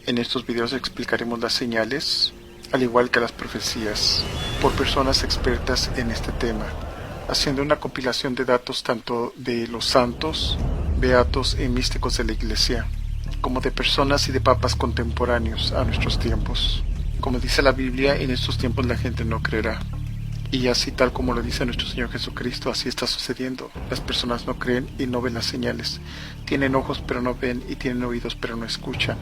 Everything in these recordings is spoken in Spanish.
En estos videos explicaremos las señales, al igual que las profecías, por personas expertas en este tema, haciendo una compilación de datos tanto de los santos, beatos y místicos de la Iglesia, como de personas y de papas contemporáneos a nuestros tiempos. Como dice la Biblia, en estos tiempos la gente no creerá. Y así, tal como lo dice nuestro Señor Jesucristo, así está sucediendo. Las personas no creen y no ven las señales. Tienen ojos pero no ven, y tienen oídos pero no escuchan.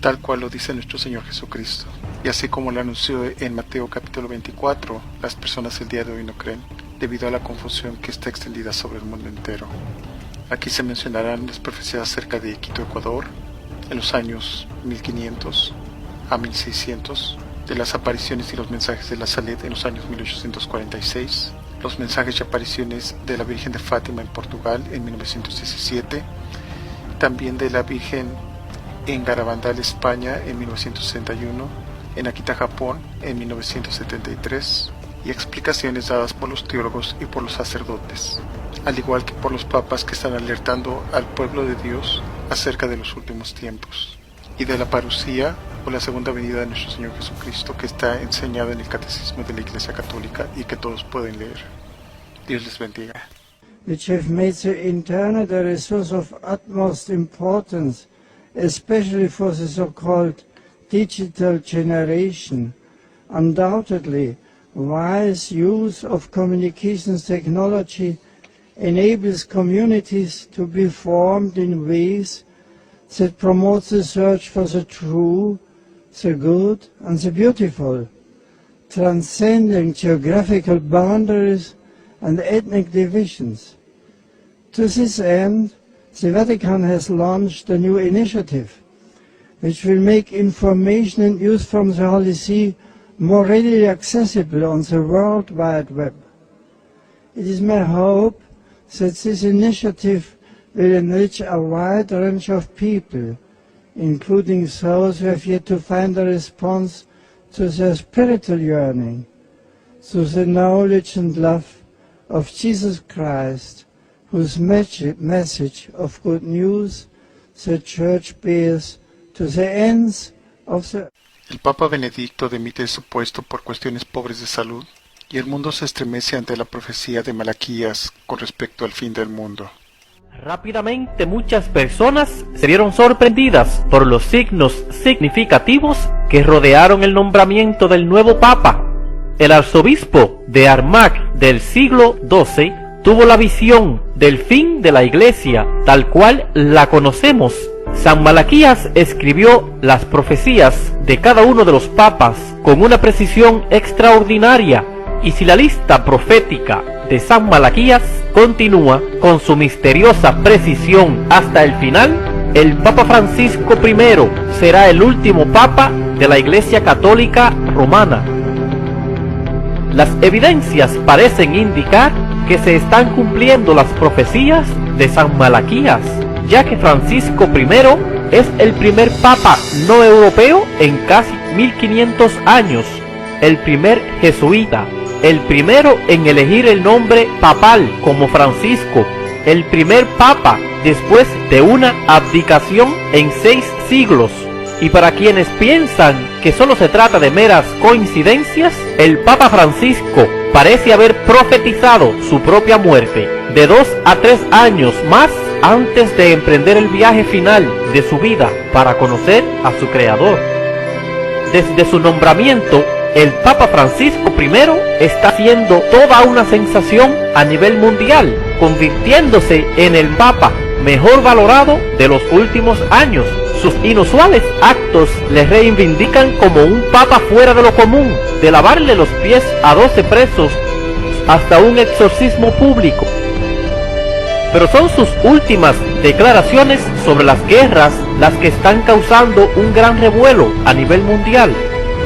Tal cual lo dice nuestro Señor Jesucristo. Y así como lo anunció en Mateo capítulo 24, las personas el día de hoy no creen, debido a la confusión que está extendida sobre el mundo entero. Aquí se mencionarán las profecías acerca de Quito, Ecuador, en los años 1500 a 1600, de las apariciones y los mensajes de la Salet en los años 1846, los mensajes y apariciones de la Virgen de Fátima en Portugal en 1917, también de la Virgen en Garabandal, España en 1961, en Akita, Japón en 1973, y explicaciones dadas por los teólogos y por los sacerdotes, al igual que por los papas que están alertando al pueblo de Dios acerca de los últimos tiempos y de la parucía o la segunda venida de nuestro Señor Jesucristo, que está enseñado en el Catecismo de la Iglesia Católica y que todos pueden leer. Dios les bendiga. Which have made the internet a resource of utmost importance, especially for the so-called digital generation. Undoubtedly, wise use of communications technology enables communities to be formed in ways that promote the search for the true, the good and the beautiful, transcending geographical boundaries and ethnic divisions. To this end, the Vatican has launched a new initiative which will make information and news from the Holy See more readily accessible on the World Wide Web. It is my hope that this initiative will enrich a wide range of people, including those who have yet to find a response to their spiritual yearning, through the knowledge and love of Jesus Christ, whose message of good news the Church bears to the ends of the earth. El Papa Benedicto dimite de su puesto por cuestiones pobres de salud, y el mundo se estremece ante la profecía de Malaquías con respecto al fin del mundo. Rápidamente muchas personas se vieron sorprendidas por los signos significativos que rodearon el nombramiento del nuevo Papa. El arzobispo de Armagh del siglo XII tuvo la visión del fin de la Iglesia tal cual la conocemos. San Malaquías escribió las profecías de cada uno de los papas con una precisión extraordinaria, y si la lista profética de San Malaquías continúa con su misteriosa precisión hasta el final, el Papa Francisco I será el último Papa de la Iglesia Católica Romana. Las evidencias parecen indicar que se están cumpliendo las profecías de San Malaquías, ya que Francisco I es el primer Papa no europeo en casi 1500 años, el primer jesuita, el primero en elegir el nombre papal como Francisco, el primer Papa después de una abdicación en 6 siglos. Y para quienes piensan que solo se trata de meras coincidencias, el Papa Francisco parece haber profetizado su propia muerte de 2 a 3 años más antes de emprender el viaje final de su vida para conocer a su Creador. Desde su nombramiento, el Papa Francisco I está siendo toda una sensación a nivel mundial, convirtiéndose en el Papa mejor valorado de los últimos años. Sus inusuales actos le reivindican como un Papa fuera de lo común, de lavarle los pies a 12 presos hasta un exorcismo público. Pero son sus últimas declaraciones sobre las guerras las que están causando un gran revuelo a nivel mundial.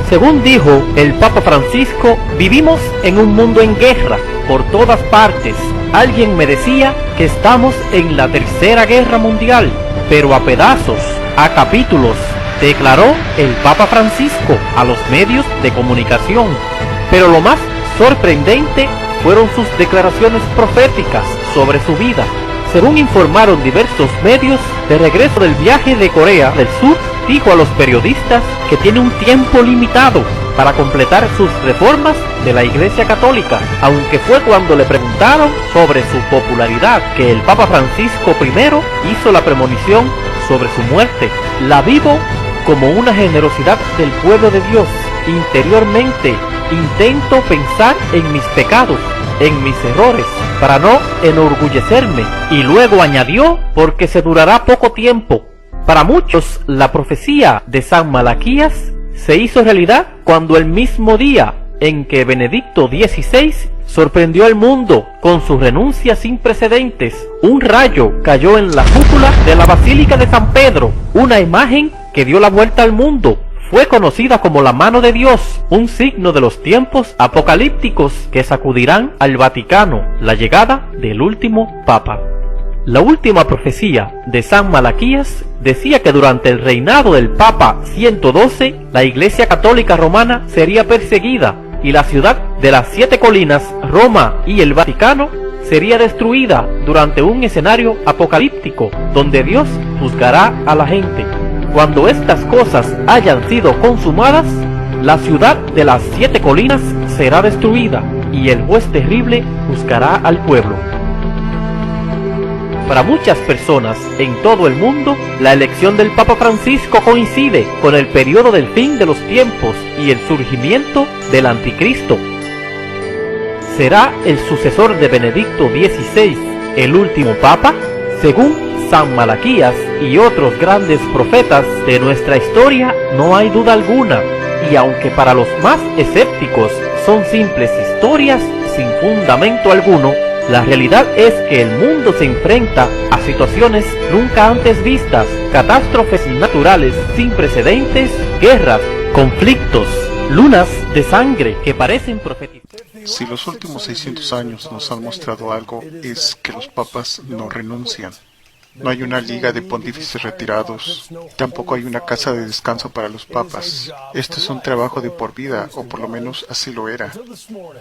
Según dijo el Papa Francisco, vivimos en un mundo en guerra por todas partes. Alguien me decía que estamos en la Tercera Guerra Mundial, pero a pedazos, a capítulos, declaró el Papa Francisco a los medios de comunicación. Pero lo más sorprendente fueron sus declaraciones proféticas sobre su vida. Según informaron diversos medios, de regreso del viaje de Corea del Sur, dijo a los periodistas que tiene un tiempo limitado para completar sus reformas de la Iglesia Católica, aunque fue cuando le preguntaron sobre su popularidad que el Papa Francisco I hizo la premonición sobre su muerte. La vivo como una generosidad del pueblo de Dios. Interiormente intento pensar en mis pecados, en mis errores, para no enorgullecerme. Y luego añadió, porque se durará poco tiempo. Para muchos, la profecía de San Malaquías se hizo realidad cuando el mismo día en que Benedicto XVI sorprendió al mundo con su renuncia sin precedentes, un rayo cayó en la cúpula de la Basílica de San Pedro, una imagen que dio la vuelta al mundo. Fue conocida como la mano de Dios, un signo de los tiempos apocalípticos que sacudirán al Vaticano, la llegada del último Papa. La última profecía de San Malaquías decía que durante el reinado del Papa 112, la Iglesia Católica Romana sería perseguida y la ciudad de las 7 colinas, Roma y el Vaticano, sería destruida durante un escenario apocalíptico donde Dios juzgará a la gente. Cuando estas cosas hayan sido consumadas, la ciudad de las 7 colinas será destruida y el juez terrible juzgará al pueblo. Para muchas personas en todo el mundo, la elección del Papa Francisco coincide con el periodo del fin de los tiempos y el surgimiento del Anticristo. ¿Será el sucesor de Benedicto XVI el último Papa? Según San Malaquías y otros grandes profetas de nuestra historia, no hay duda alguna, y aunque para los más escépticos son simples historias sin fundamento alguno, la realidad es que el mundo se enfrenta a situaciones nunca antes vistas, catástrofes naturales sin precedentes, guerras, conflictos, lunas de sangre que parecen profetizar. Si los últimos 600 años nos han mostrado algo, es que los papas no renuncian. No hay una liga de pontífices retirados, tampoco hay una casa de descanso para los papas. Esto es un trabajo de por vida, o por lo menos así lo era.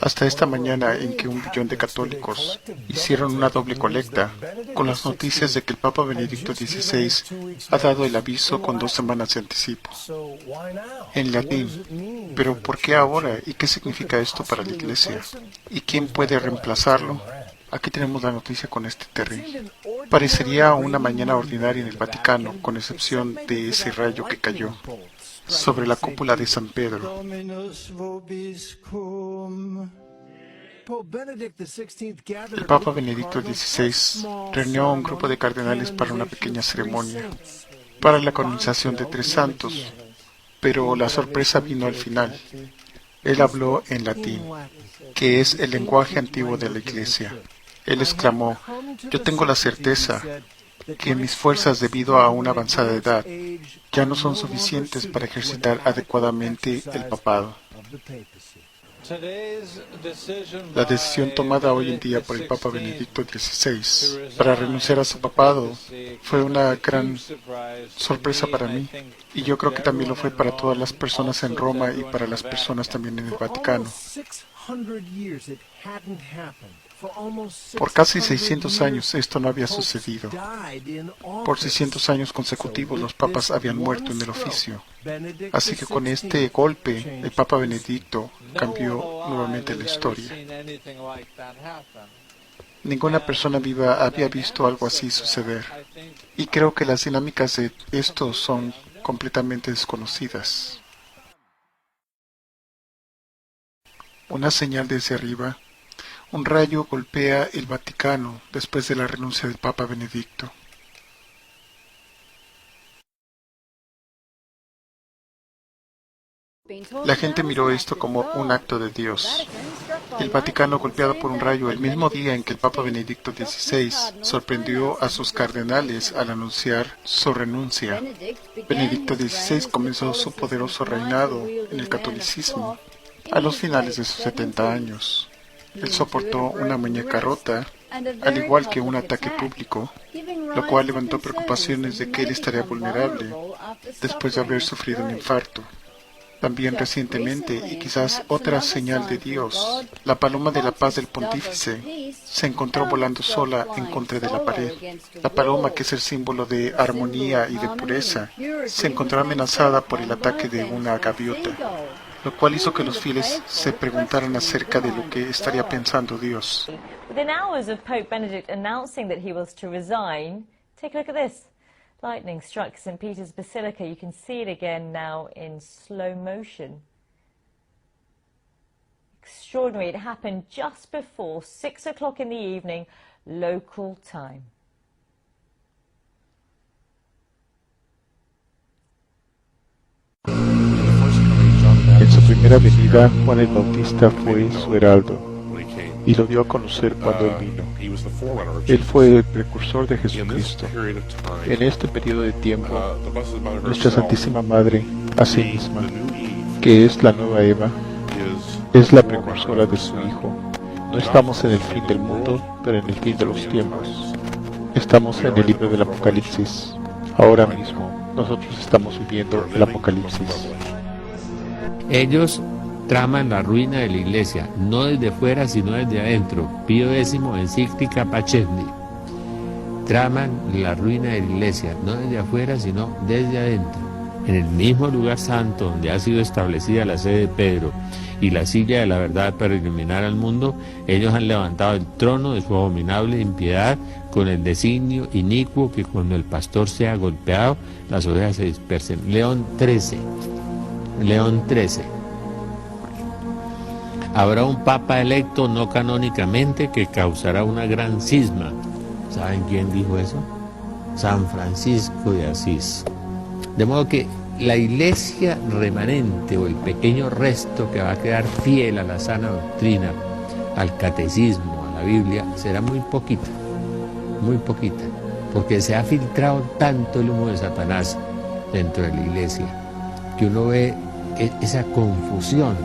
Hasta esta mañana en que 1 billón de católicos hicieron una doble colecta, con las noticias de que el Papa Benedicto XVI ha dado el aviso con 2 semanas de anticipo. En latín. Pero ¿por qué ahora? ¿Y qué significa esto para la Iglesia? ¿Y quién puede reemplazarlo? Aquí tenemos la noticia con este terrible. Parecería una mañana ordinaria en el Vaticano, con excepción de ese rayo que cayó sobre la cúpula de San Pedro. El Papa Benedicto XVI reunió a un grupo de cardenales para una pequeña ceremonia, para la canonización de 3 santos, pero la sorpresa vino al final. Él habló en latín, que es el lenguaje antiguo de la Iglesia. Él exclamó: yo tengo la certeza que mis fuerzas, debido a una avanzada edad, ya no son suficientes para ejercitar adecuadamente el papado. La decisión tomada hoy en día por el Papa Benedicto XVI para renunciar a su papado fue una gran sorpresa para mí, y yo creo que también lo fue para todas las personas en Roma y para las personas también en el Vaticano. Por casi 600 años esto no había sucedido. Por 600 años consecutivos los papas habían muerto en el oficio. Así que con este golpe el Papa Benedicto cambió nuevamente la historia. Ninguna persona viva había visto algo así suceder. Y creo que las dinámicas de esto son completamente desconocidas. Una señal desde arriba. Un rayo golpea el Vaticano después de la renuncia del Papa Benedicto. La gente miró esto como un acto de Dios. El Vaticano golpeado por un rayo el mismo día en que el Papa Benedicto XVI sorprendió a sus cardenales al anunciar su renuncia. Benedicto XVI comenzó su poderoso reinado en el catolicismo a los finales de sus 70 años. Él soportó una muñeca rota, al igual que un ataque público, lo cual levantó preocupaciones de que él estaría vulnerable después de haber sufrido un infarto. También recientemente, y quizás otra señal de Dios, la paloma de la paz del pontífice se encontró volando sola en contra de la pared. La paloma, que es el símbolo de armonía y de pureza, se encontró amenazada por el ataque de una gaviota, lo cual hizo que los fieles se preguntaran acerca de lo que estaría pensando Dios. Within hours of Pope Benedict announcing that he was to resign, take a look at this. Lightning struck St. Peter's Basilica. You can see it again now in slow motion. Extraordinary. It happened just before 6 o'clock in the evening, local time. En su primera venida, Juan el Bautista fue su heraldo y lo dio a conocer cuando él vino. Él fue el precursor de Jesucristo. En este periodo de tiempo, nuestra Santísima Madre, a sí misma, que es la nueva Eva, es la precursora de su Hijo. No estamos en el fin del mundo, pero en el fin de los tiempos. Estamos en el libro del Apocalipsis. Ahora mismo, nosotros estamos viviendo el Apocalipsis. Ellos traman la ruina de la iglesia, no desde fuera, sino desde adentro. Pío X, encíclica Pachesni. Traman la ruina de la iglesia, no desde afuera, sino desde adentro. En el mismo lugar santo donde ha sido establecida la sede de Pedro y la silla de la verdad para iluminar al mundo, ellos han levantado el trono de su abominable impiedad con el designio inicuo que cuando el pastor sea golpeado, las ovejas se dispersen. León XIII. Habrá un papa electo no canónicamente que causará una gran cisma. ¿Saben quién dijo eso? San Francisco de Asís. De modo que la iglesia remanente o el pequeño resto que va a quedar fiel a la sana doctrina, al catecismo, a la Biblia, será muy poquita, porque se ha filtrado tanto el humo de Satanás dentro de la iglesia, que uno ve esa confusión.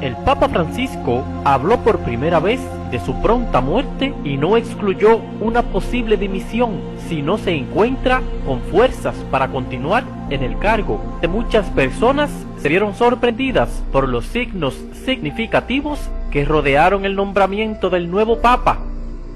El Papa Francisco habló por primera vez de su pronta muerte y no excluyó una posible dimisión si no se encuentra con fuerzas para continuar en el cargo. Muchas personas se vieron sorprendidas por los signos significativos que rodearon el nombramiento del nuevo Papa.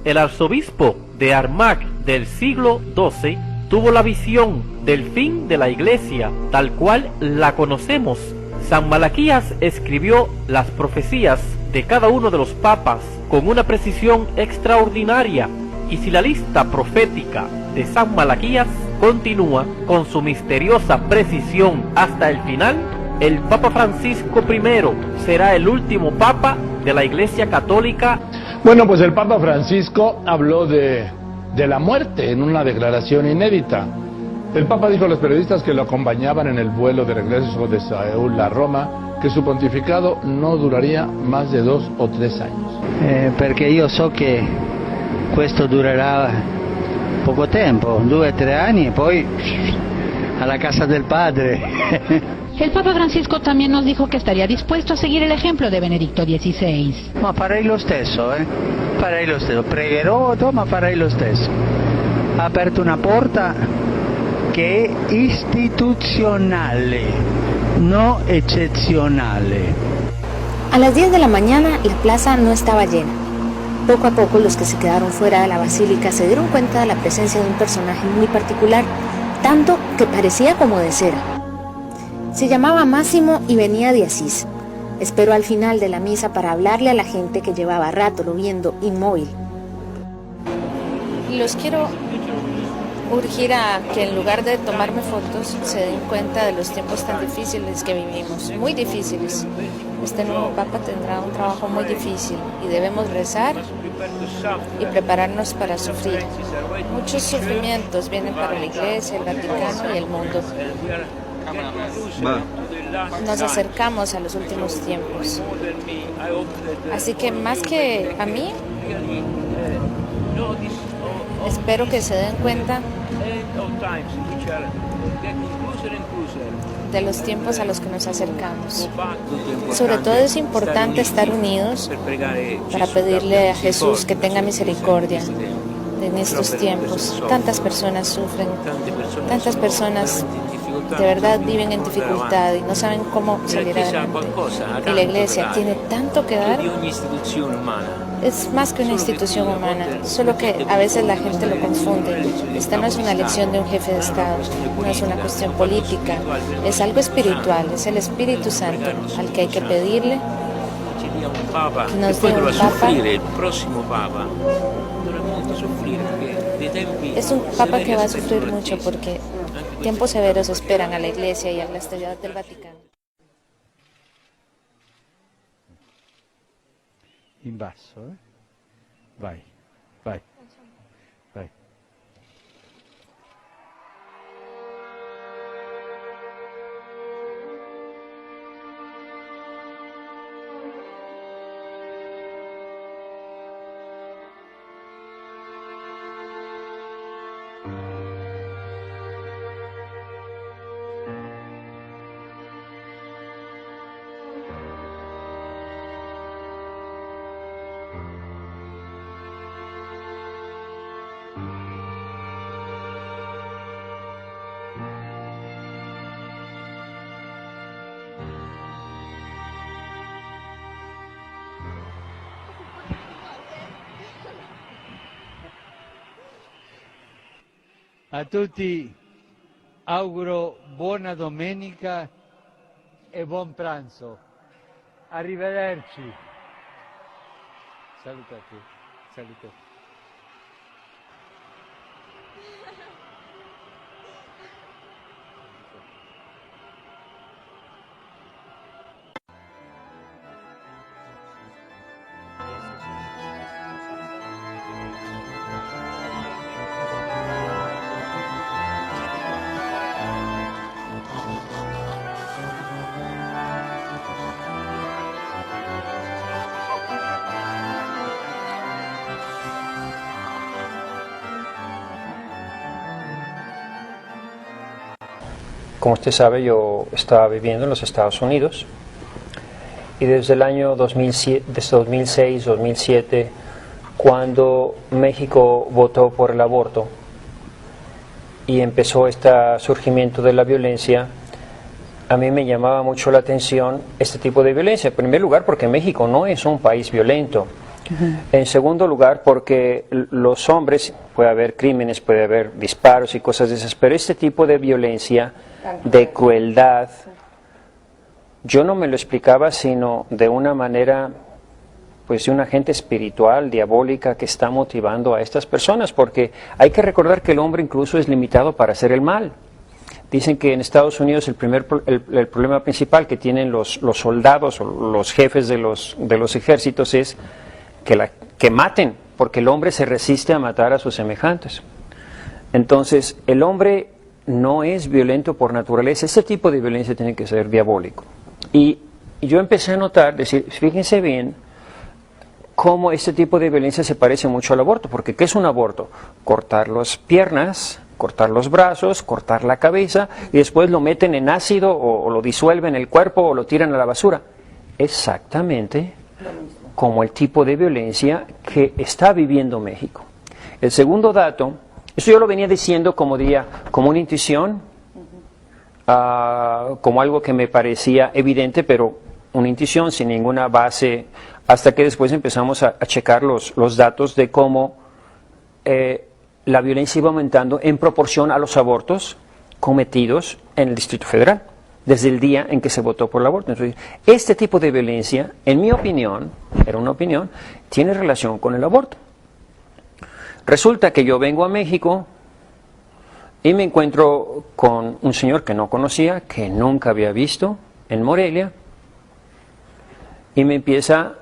El arzobispo de Armagh del siglo XII tuvo la visión del fin de la Iglesia tal cual la conocemos. San Malaquías escribió las profecías de cada uno de los papas con una precisión extraordinaria, y si la lista profética de San Malaquías continúa con su misteriosa precisión hasta el final, el Papa Francisco I será el último papa de la Iglesia Católica. Bueno, pues el Papa Francisco habló de la muerte en una declaración inédita. El Papa dijo a los periodistas que lo acompañaban en el vuelo de regreso de Seúl a Roma que su pontificado no duraría más de 2 o 3 años. Perché io so che questo durerà poco tempo, 2 o 3 anni, e poi alla casa del Padre. El Papa Francisco también nos dijo que estaría dispuesto a seguir el ejemplo de Benedicto XVI. Ma farei lo stesso, farei lo stesso, pregherò, ma farei lo stesso. Ha aperto una porta che è istituzionale, no eccezionale. A las 10 de la mañana la plaza no estaba llena. Poco a poco los que se quedaron fuera de la basílica se dieron cuenta de la presencia de un personaje muy particular, tanto que parecía como de cera. Se llamaba Máximo y venía de Asís. Esperó al final de la misa para hablarle a la gente que llevaba rato lo viendo inmóvil. Los quiero urgir a que en lugar de tomarme fotos se den cuenta de los tiempos tan difíciles que vivimos, muy difíciles. Este nuevo Papa tendrá un trabajo muy difícil y debemos rezar y prepararnos para sufrir. Muchos sufrimientos vienen para la Iglesia, el Vaticano y el mundo. Nos acercamos a los últimos tiempos. Así que más que a mí, espero que se den cuenta de los tiempos a los que nos acercamos. Sobre todo es importante estar unidos para pedirle a Jesús que tenga misericordia en estos tiempos. Tantas personas sufren, tantas personas de verdad viven en dificultad y no saben cómo salir adelante. Y la Iglesia tiene tanto que dar. Es más que una institución humana, solo que a veces la gente lo confunde. Esta no es una elección de un jefe de Estado, no es una cuestión política, es algo espiritual, es el Espíritu Santo al que hay que pedirle que nos dé un Papa. Es un Papa que va a sufrir mucho porque tiempos severos esperan a la Iglesia y a la estabilidad del Vaticano. In basso, Vai, vai, vai. A tutti auguro buona domenica e buon pranzo. Arrivederci. Saluto a te. Saluto. Como usted sabe, yo estaba viviendo en los Estados Unidos y desde el año 2006-2007, cuando México votó por el aborto y empezó este surgimiento de la violencia, a mí me llamaba mucho la atención este tipo de violencia. En primer lugar, porque México no es un país violento. En segundo lugar, porque los hombres, puede haber crímenes, puede haber disparos y cosas de esas, pero este tipo de violencia, de crueldad, yo no me lo explicaba sino de una manera, pues de una agente espiritual, diabólica, que está motivando a estas personas, porque hay que recordar que el hombre incluso es limitado para hacer el mal. Dicen que en Estados Unidos el problema principal que tienen los soldados o los jefes de los ejércitos es que maten, porque el hombre se resiste a matar a sus semejantes. Entonces, el hombre no es violento por naturaleza. Este tipo de violencia tiene que ser diabólico. Y yo empecé a notar, decir, fíjense bien, cómo este tipo de violencia se parece mucho al aborto, porque ¿qué es un aborto? Cortar las piernas, cortar los brazos, cortar la cabeza, y después lo meten en ácido, o lo disuelven en el cuerpo, o lo tiran a la basura. Exactamente como el tipo de violencia que está viviendo México. El segundo dato, eso yo lo venía diciendo como una intuición, como algo que me parecía evidente, pero una intuición sin ninguna base, hasta que después empezamos a checar los datos de cómo la violencia iba aumentando en proporción a los abortos cometidos en el Distrito Federal, desde el día en que se votó por el aborto. Entonces, este tipo de violencia, en mi opinión, era una opinión, tiene relación con el aborto. Resulta que yo vengo a México y me encuentro con un señor que no conocía, que nunca había visto, en Morelia, y me empieza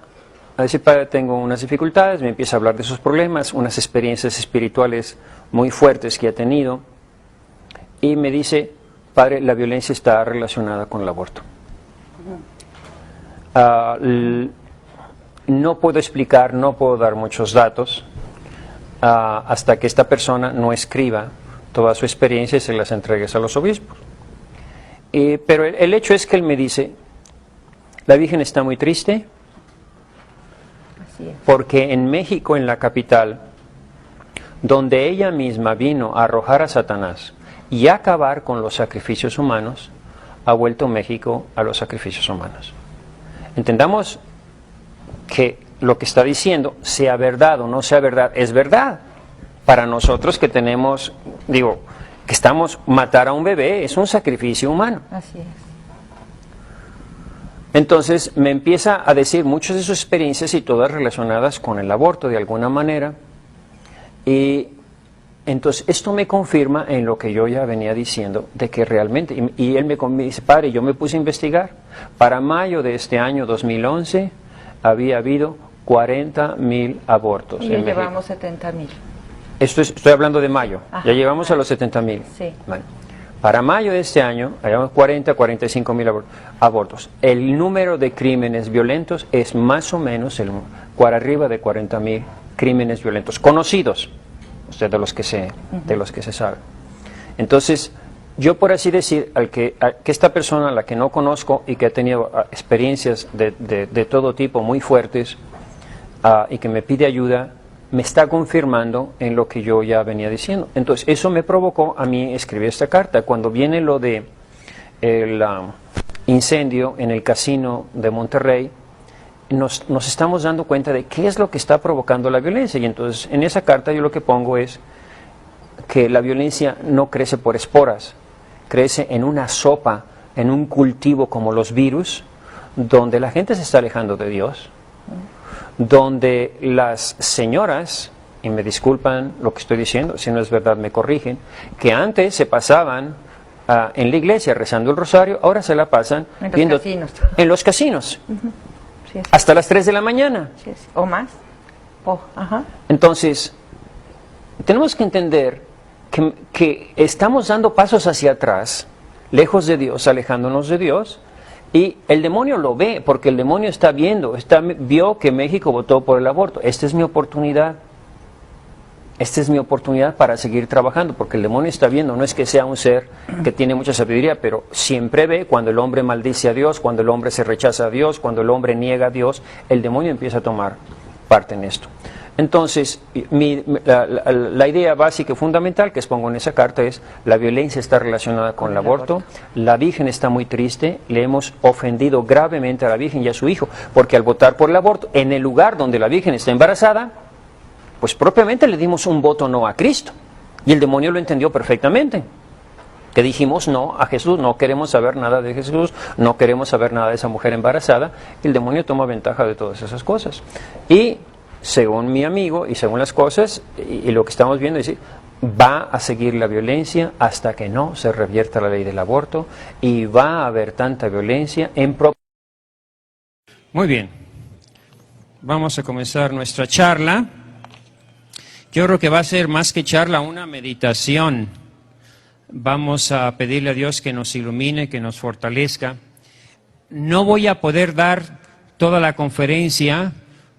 a decir, padre, tengo unas dificultades, me empieza a hablar de sus problemas, unas experiencias espirituales muy fuertes que ha tenido, y me dice, padre, la violencia está relacionada con el aborto. No puedo explicar, no puedo dar muchos datos hasta que esta persona no escriba toda su experiencia y se las entregues a los obispos. Pero el hecho es que él me dice, la Virgen está muy triste porque en México, en la capital, donde ella misma vino a arrojar a Satanás, y acabar con los sacrificios humanos, ha vuelto México a los sacrificios humanos. Entendamos que lo que está diciendo, sea verdad o no sea verdad, es verdad. Para nosotros que tenemos, que matar a un bebé es un sacrificio humano. Así es. Entonces me empieza a decir muchas de sus experiencias y todas relacionadas con el aborto de alguna manera. Y entonces esto me confirma en lo que yo ya venía diciendo, de que realmente, y él me dice, padre, yo me puse a investigar. Para mayo de este año 2011 había habido 40,000 abortos. Y ya llevamos 70,000. Estoy hablando de mayo. Ajá. Ya llegamos a los 70,000. Sí. Bueno, para mayo de este año, habíamos 45,000 abortos. El número de crímenes violentos es más o menos por arriba de 40,000 crímenes violentos conocidos, de los que se sabe. Entonces, yo por así decir, que esta persona, a la que no conozco y que ha tenido experiencias de todo tipo muy fuertes y que me pide ayuda, me está confirmando en lo que yo ya venía diciendo. Entonces, eso me provocó a mí escribir esta carta. Cuando viene lo de el incendio en el casino de Monterrey, nos estamos dando cuenta de qué es lo que está provocando la violencia. Y entonces, en esa carta yo lo que pongo es que la violencia no crece por esporas, crece en una sopa, en un cultivo como los virus, donde la gente se está alejando de Dios, donde las señoras, y me disculpan lo que estoy diciendo, si no es verdad me corrigen, que antes se pasaban en la iglesia rezando el rosario, ahora se la pasan en los casinos. Uh-huh. Sí, hasta las 3 de la mañana. Sí, o más. Ajá. Entonces, tenemos que entender que estamos dando pasos hacia atrás, lejos de Dios, alejándonos de Dios. Y el demonio lo ve, porque el demonio está viendo, vio que México votó por el aborto. Esta es mi oportunidad. Esta es mi oportunidad para seguir trabajando, porque el demonio está viendo, no es que sea un ser que tiene mucha sabiduría, pero siempre ve cuando el hombre maldice a Dios, cuando el hombre se rechaza a Dios, cuando el hombre niega a Dios, el demonio empieza a tomar parte en esto. Entonces, la idea básica y fundamental que expongo en esa carta es: la violencia está relacionada con el aborto. La Virgen está muy triste, le hemos ofendido gravemente a la Virgen y a su hijo, porque al votar por el aborto, en el lugar donde la Virgen está embarazada, pues propiamente le dimos un voto no a Cristo. Y el demonio lo entendió perfectamente. Que dijimos no a Jesús, no queremos saber nada de Jesús, no queremos saber nada de esa mujer embarazada. El demonio toma ventaja de todas esas cosas. Y según mi amigo y según las cosas y lo que estamos viendo, es decir, va a seguir la violencia hasta que no se revierta la ley del aborto, y va a haber tanta violencia en Muy bien, vamos a comenzar nuestra charla. Yo creo que va a ser más que charla, una meditación. Vamos a pedirle a Dios que nos ilumine, que nos fortalezca. No voy a poder dar toda la conferencia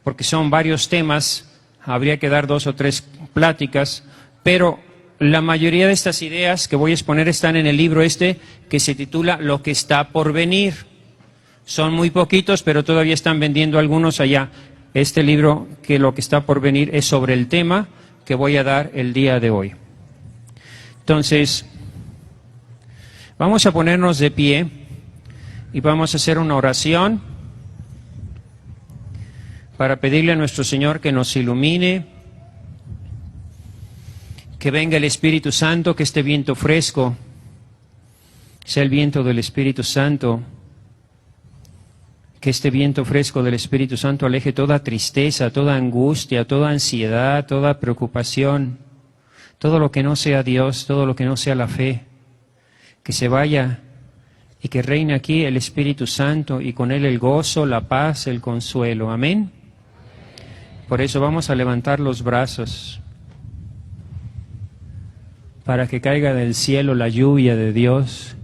porque son varios temas, habría que dar 2 o 3 pláticas, pero la mayoría de estas ideas que voy a exponer están en el libro que se titula Lo que está por venir. Son muy poquitos, pero todavía están vendiendo algunos allá. Este libro, que lo que está por venir, es sobre el tema que voy a dar el día de hoy. Entonces, vamos a ponernos de pie y vamos a hacer una oración para pedirle a nuestro Señor que nos ilumine, que venga el Espíritu Santo, que este viento fresco sea el viento del Espíritu Santo, que este viento fresco del Espíritu Santo aleje toda tristeza, toda angustia, toda ansiedad, toda preocupación, todo lo que no sea Dios, todo lo que no sea la fe, que se vaya y que reine aquí el Espíritu Santo y con él el gozo, la paz, el consuelo. Amén. Por eso vamos a levantar los brazos para que caiga del cielo la lluvia de Dios.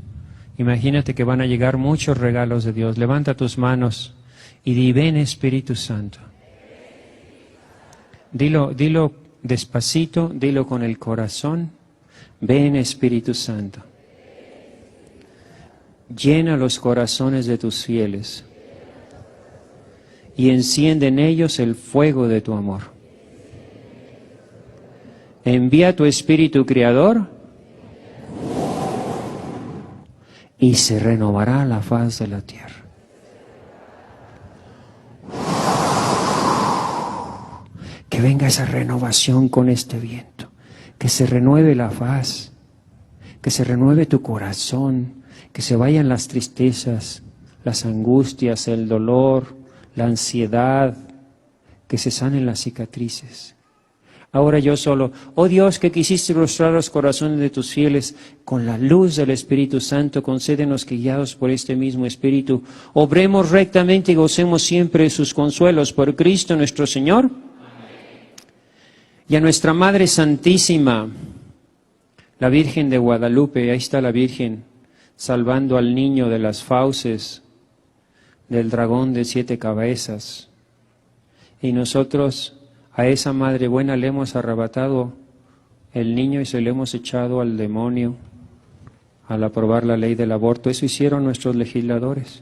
Imagínate que van a llegar muchos regalos de Dios. Levanta tus manos y di: ven Espíritu Santo. Dilo despacito, dilo con el corazón. Ven Espíritu Santo. Llena los corazones de tus fieles y enciende en ellos el fuego de tu amor. Envía tu Espíritu Creador y se renovará la faz de la tierra. Que venga esa renovación con este viento, que se renueve la faz, que se renueve tu corazón, que se vayan las tristezas, las angustias, el dolor, la ansiedad, que se sanen las cicatrices. Ahora yo solo, oh Dios, que quisiste ilustrar los corazones de tus fieles con la luz del Espíritu Santo, concédenos que guiados por este mismo Espíritu, obremos rectamente y gocemos siempre de sus consuelos por Cristo nuestro Señor. Amén. Y a nuestra Madre Santísima, la Virgen de Guadalupe, ahí está la Virgen, salvando al niño de las fauces del dragón de 7 cabezas. Y nosotros a esa Madre buena le hemos arrebatado el niño y se lo hemos echado al demonio al aprobar la ley del aborto. Eso hicieron nuestros legisladores.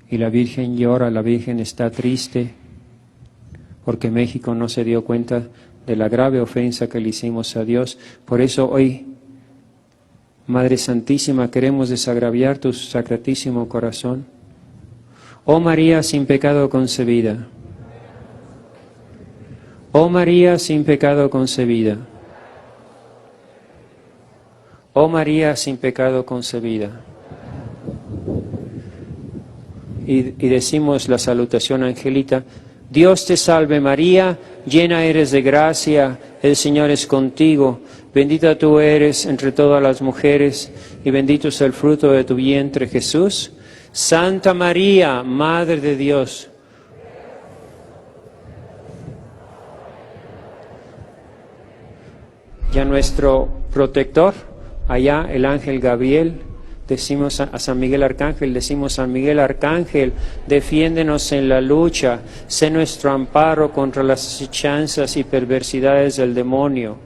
Y la Virgen llora, la Virgen está triste porque México no se dio cuenta de la grave ofensa que le hicimos a Dios. Por eso hoy, Madre Santísima, queremos desagraviar tu sacratísimo corazón. Oh María sin pecado concebida. Oh María sin pecado concebida. Oh María sin pecado concebida. Y decimos la salutación angelita. Dios te salve María, llena eres de gracia, el Señor es contigo. Bendita tú eres entre todas las mujeres y bendito es el fruto de tu vientre Jesús. Santa María, Madre de Dios. Y a nuestro protector, allá el ángel Gabriel, decimos a San Miguel Arcángel, decimos San Miguel Arcángel, defiéndenos en la lucha, sé nuestro amparo contra las asechanzas y perversidades del demonio.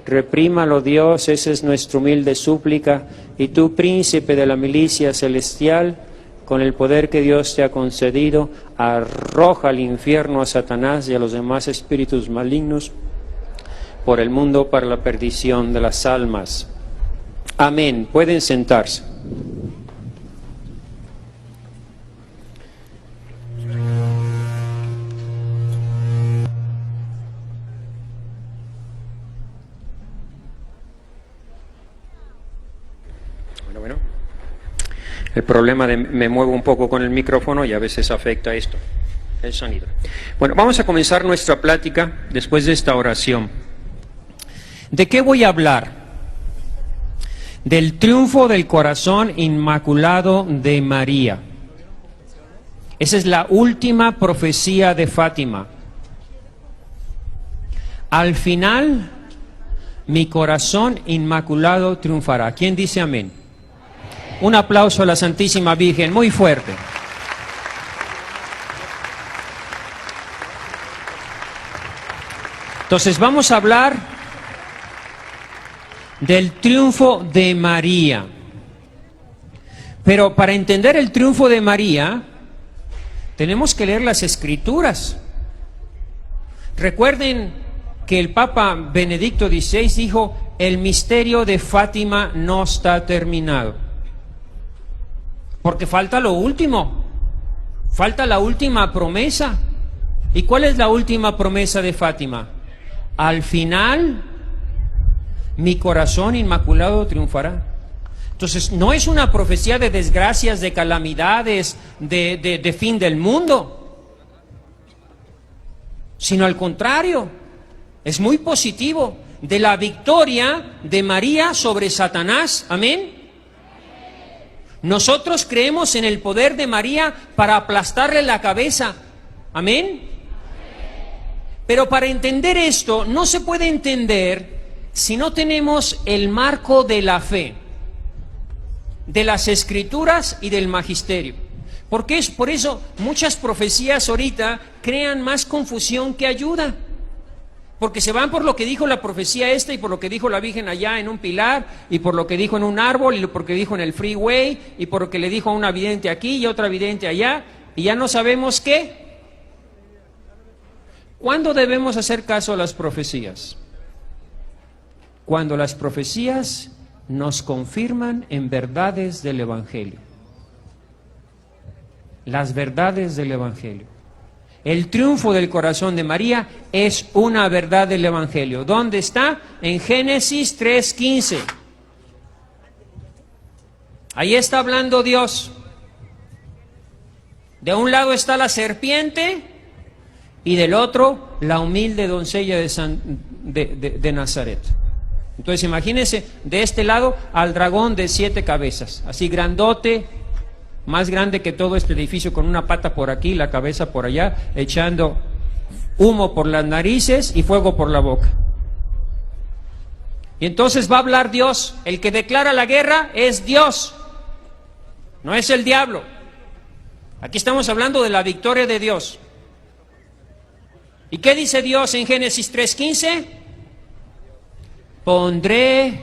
Reprímalo Dios, esa es nuestra humilde súplica, y tú, príncipe de la milicia celestial, con el poder que Dios te ha concedido, arroja al infierno a Satanás y a los demás espíritus malignos por el mundo para la perdición de las almas. Amén. Pueden sentarse. Bueno. El problema de me muevo un poco con el micrófono y a veces afecta esto, el sonido. Bueno, vamos a comenzar nuestra plática después de esta oración. ¿De qué voy a hablar? Del triunfo del corazón inmaculado de María. Esa es la última profecía de Fátima. Al final, mi corazón inmaculado triunfará. ¿Quién dice amén? Un aplauso a la Santísima Virgen, muy fuerte. Entonces vamos a hablar del triunfo de María. Pero para entender el triunfo de María, tenemos que leer las Escrituras. Recuerden que el Papa Benedicto XVI dijo, el misterio de Fátima no está terminado. Porque falta lo último, falta la última promesa. ¿Y cuál es la última promesa de Fátima? Al final, mi corazón inmaculado triunfará. Entonces, no es una profecía de desgracias, de calamidades, de fin del mundo, sino al contrario, es muy positivo, de la victoria de María sobre Satanás. Amén. Nosotros creemos en el poder de María para aplastarle la cabeza. Amén. Pero para entender esto, no se puede entender si no tenemos el marco de la fe, de las Escrituras y del magisterio. Porque es por eso muchas profecías ahorita crean más confusión que ayuda. Porque se van por lo que dijo la profecía esta y por lo que dijo la Virgen allá en un pilar y por lo que dijo en un árbol y por lo que dijo en el freeway y por lo que le dijo a una vidente aquí y otra vidente allá y ya no sabemos qué. ¿Cuándo debemos hacer caso a las profecías? Cuando las profecías nos confirman en verdades del Evangelio. Las verdades del Evangelio. El triunfo del corazón de María es una verdad del Evangelio. ¿Dónde está? En Génesis 3:15. Ahí está hablando Dios. De un lado está la serpiente y del otro la humilde doncella de Nazaret. Entonces imagínense, de este lado al dragón de 7 cabezas, así grandote, más grande que todo este edificio, con una pata por aquí, la cabeza por allá, echando humo por las narices y fuego por la boca. Y entonces va a hablar Dios. El que declara la guerra es Dios, no es el diablo. Aquí estamos hablando de la victoria de Dios. ¿Y qué dice Dios en Génesis 3:15? Pondré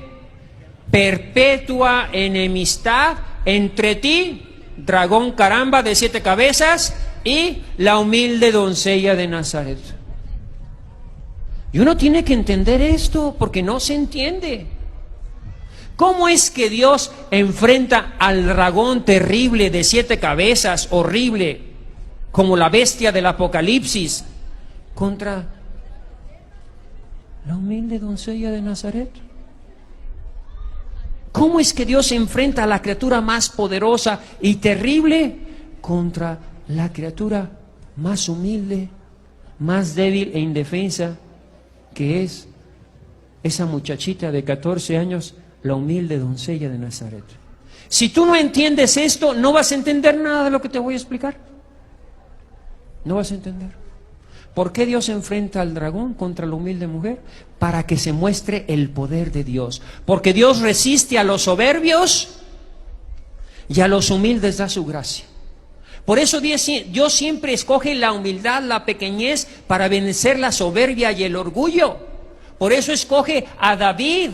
perpetua enemistad entre ti, dragón caramba de 7 cabezas, y la humilde doncella de Nazaret. Y uno tiene que entender esto porque no se entiende. ¿Cómo es que Dios enfrenta al dragón terrible de 7 cabezas, horrible, como la bestia del Apocalipsis, contra la humilde doncella de Nazaret? ¿Cómo es que Dios enfrenta a la criatura más poderosa y terrible contra la criatura más humilde, más débil e indefensa, que es esa muchachita de 14 años, la humilde doncella de Nazaret? Si tú no entiendes esto, no vas a entender nada de lo que te voy a explicar. No vas a entender. ¿Por qué Dios enfrenta al dragón contra la humilde mujer? Para que se muestre el poder de Dios. Porque Dios resiste a los soberbios y a los humildes da su gracia. Por eso Dios siempre escoge la humildad, la pequeñez, para vencer la soberbia y el orgullo. Por eso escoge a David,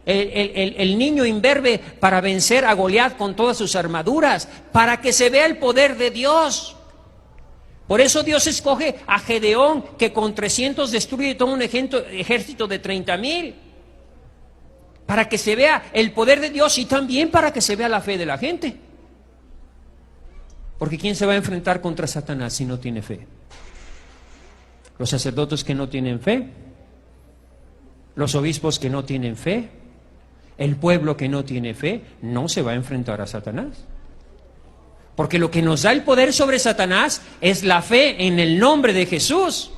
el niño imberbe, para vencer a Goliat con todas sus armaduras, para que se vea el poder de Dios. Por eso Dios escoge a Gedeón, que con 300 destruye todo un ejército de 30,000. Para que se vea el poder de Dios y también para que se vea la fe de la gente. Porque ¿quién se va a enfrentar contra Satanás si no tiene fe? Los sacerdotes que no tienen fe, los obispos que no tienen fe, el pueblo que no tiene fe, no se va a enfrentar a Satanás. Porque lo que nos da el poder sobre Satanás es la fe en el nombre de Jesús.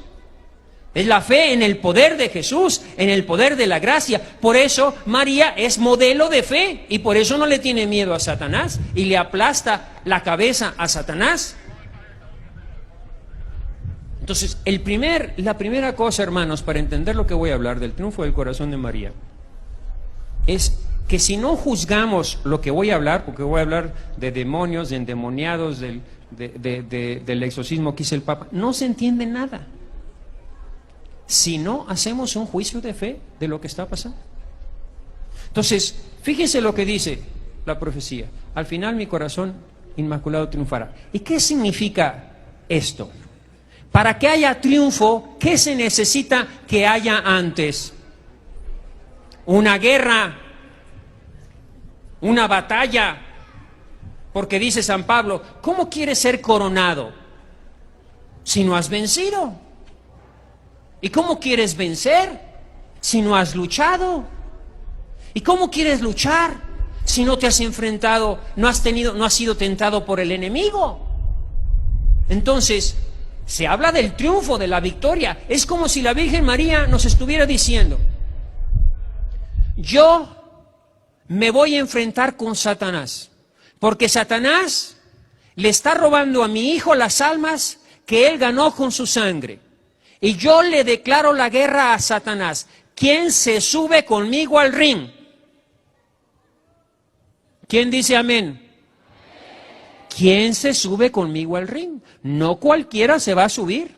Es la fe en el poder de Jesús, en el poder de la gracia. Por eso María es modelo de fe y por eso no le tiene miedo a Satanás y le aplasta la cabeza a Satanás. Entonces, la primera cosa, hermanos, para entender lo que voy a hablar del triunfo del corazón de María, es que si no juzgamos lo que voy a hablar, porque voy a hablar de demonios, de endemoniados, del exorcismo que hizo el Papa, no se entiende nada. Si no hacemos un juicio de fe de lo que está pasando. Entonces, fíjense lo que dice la profecía. Al final mi corazón inmaculado triunfará. ¿Y qué significa esto? Para que haya triunfo, ¿qué se necesita que haya antes? Una guerra, una batalla. Porque dice San Pablo, ¿cómo quieres ser coronado si no has vencido? ¿Y cómo quieres vencer si no has luchado? ¿Y cómo quieres luchar si no te has enfrentado, no has sido tentado por el enemigo? Entonces, se habla del triunfo, de la victoria. Es como si la Virgen María nos estuviera diciendo, yo me voy a enfrentar con Satanás, porque Satanás le está robando a mi hijo las almas que él ganó con su sangre. Y yo le declaro la guerra a Satanás. ¿Quién se sube conmigo al ring? ¿Quién dice amén? ¿Quién se sube conmigo al ring? No cualquiera se va a subir.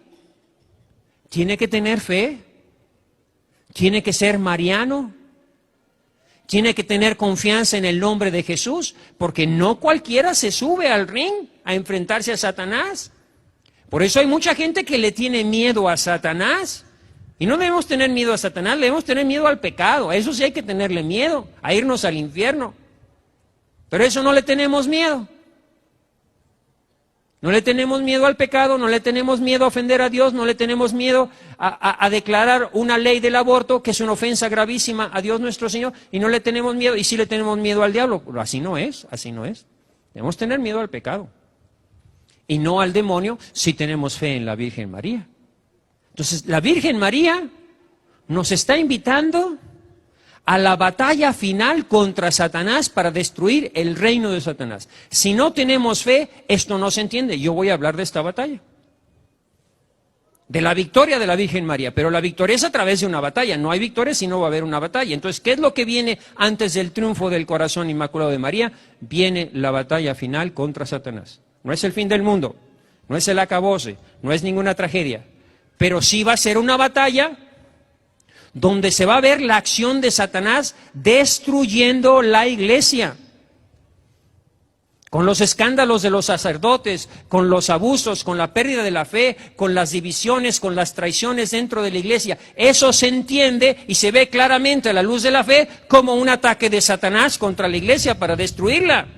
Tiene que tener fe. Tiene que ser mariano. Tiene que tener confianza en el nombre de Jesús, porque no cualquiera se sube al ring a enfrentarse a Satanás. Por eso hay mucha gente que le tiene miedo a Satanás Y no debemos tener miedo a Satanás, debemos tener miedo al pecado. A eso sí hay que tenerle miedo, a irnos al infierno. Pero eso no le tenemos miedo. No le tenemos miedo al pecado, no le tenemos miedo a ofender a Dios, no le tenemos miedo a declarar una ley del aborto que es una ofensa gravísima a Dios nuestro Señor, y no le tenemos miedo, y sí le tenemos miedo al diablo. Pero así no es, así no es. Debemos tener miedo al pecado. Y no al demonio si tenemos fe en la Virgen María. Entonces, la Virgen María nos está invitando a la batalla final contra Satanás para destruir el reino de Satanás. Si no tenemos fe, esto no se entiende. Yo voy a hablar de esta batalla, de la victoria de la Virgen María, pero la victoria es a través de una batalla. No hay victoria si no va a haber una batalla. Entonces, ¿qué es lo que viene antes del triunfo del corazón inmaculado de María? Viene la batalla final contra Satanás. No es el fin del mundo, no es el acabose, no es ninguna tragedia, pero sí va a ser una batalla donde se va a ver la acción de Satanás destruyendo la iglesia, con los escándalos de los sacerdotes, con los abusos, con la pérdida de la fe, con las divisiones, con las traiciones dentro de la iglesia. Eso se entiende y se ve claramente a la luz de la fe como un ataque de Satanás contra la iglesia para destruirla.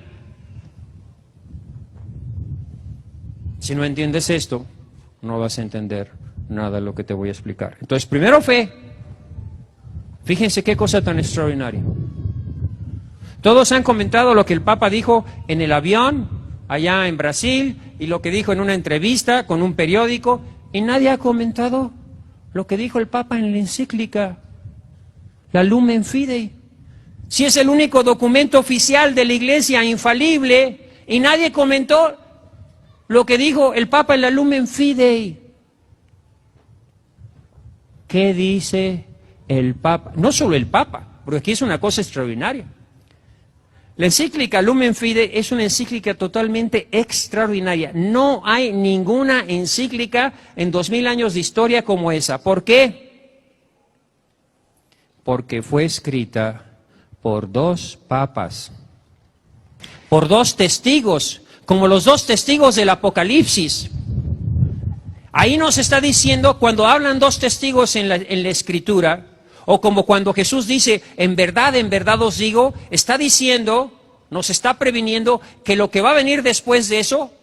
Si no entiendes esto, no vas a entender nada de lo que te voy a explicar. Entonces, primero fe. Fíjense qué cosa tan extraordinaria. Todos han comentado lo que el Papa dijo en el avión, allá en Brasil, y lo que dijo en una entrevista con un periódico, y nadie ha comentado lo que dijo el Papa en la encíclica, la Lumen Fidei. Si es el único documento oficial de la Iglesia infalible, y nadie comentó lo que dijo el Papa en la Lumen Fidei. ¿Qué dice el Papa? No solo el Papa, porque aquí es una cosa extraordinaria. La encíclica Lumen Fidei es una encíclica totalmente extraordinaria. No hay ninguna encíclica en 2000 años de historia como esa. ¿Por qué? Porque fue escrita por 2 papas, por 2 testigos, como los 2 testigos del Apocalipsis. Ahí nos está diciendo, cuando hablan 2 testigos en la Escritura, o como cuando Jesús dice, en verdad os digo, está diciendo, nos está previniendo que lo que va a venir después de eso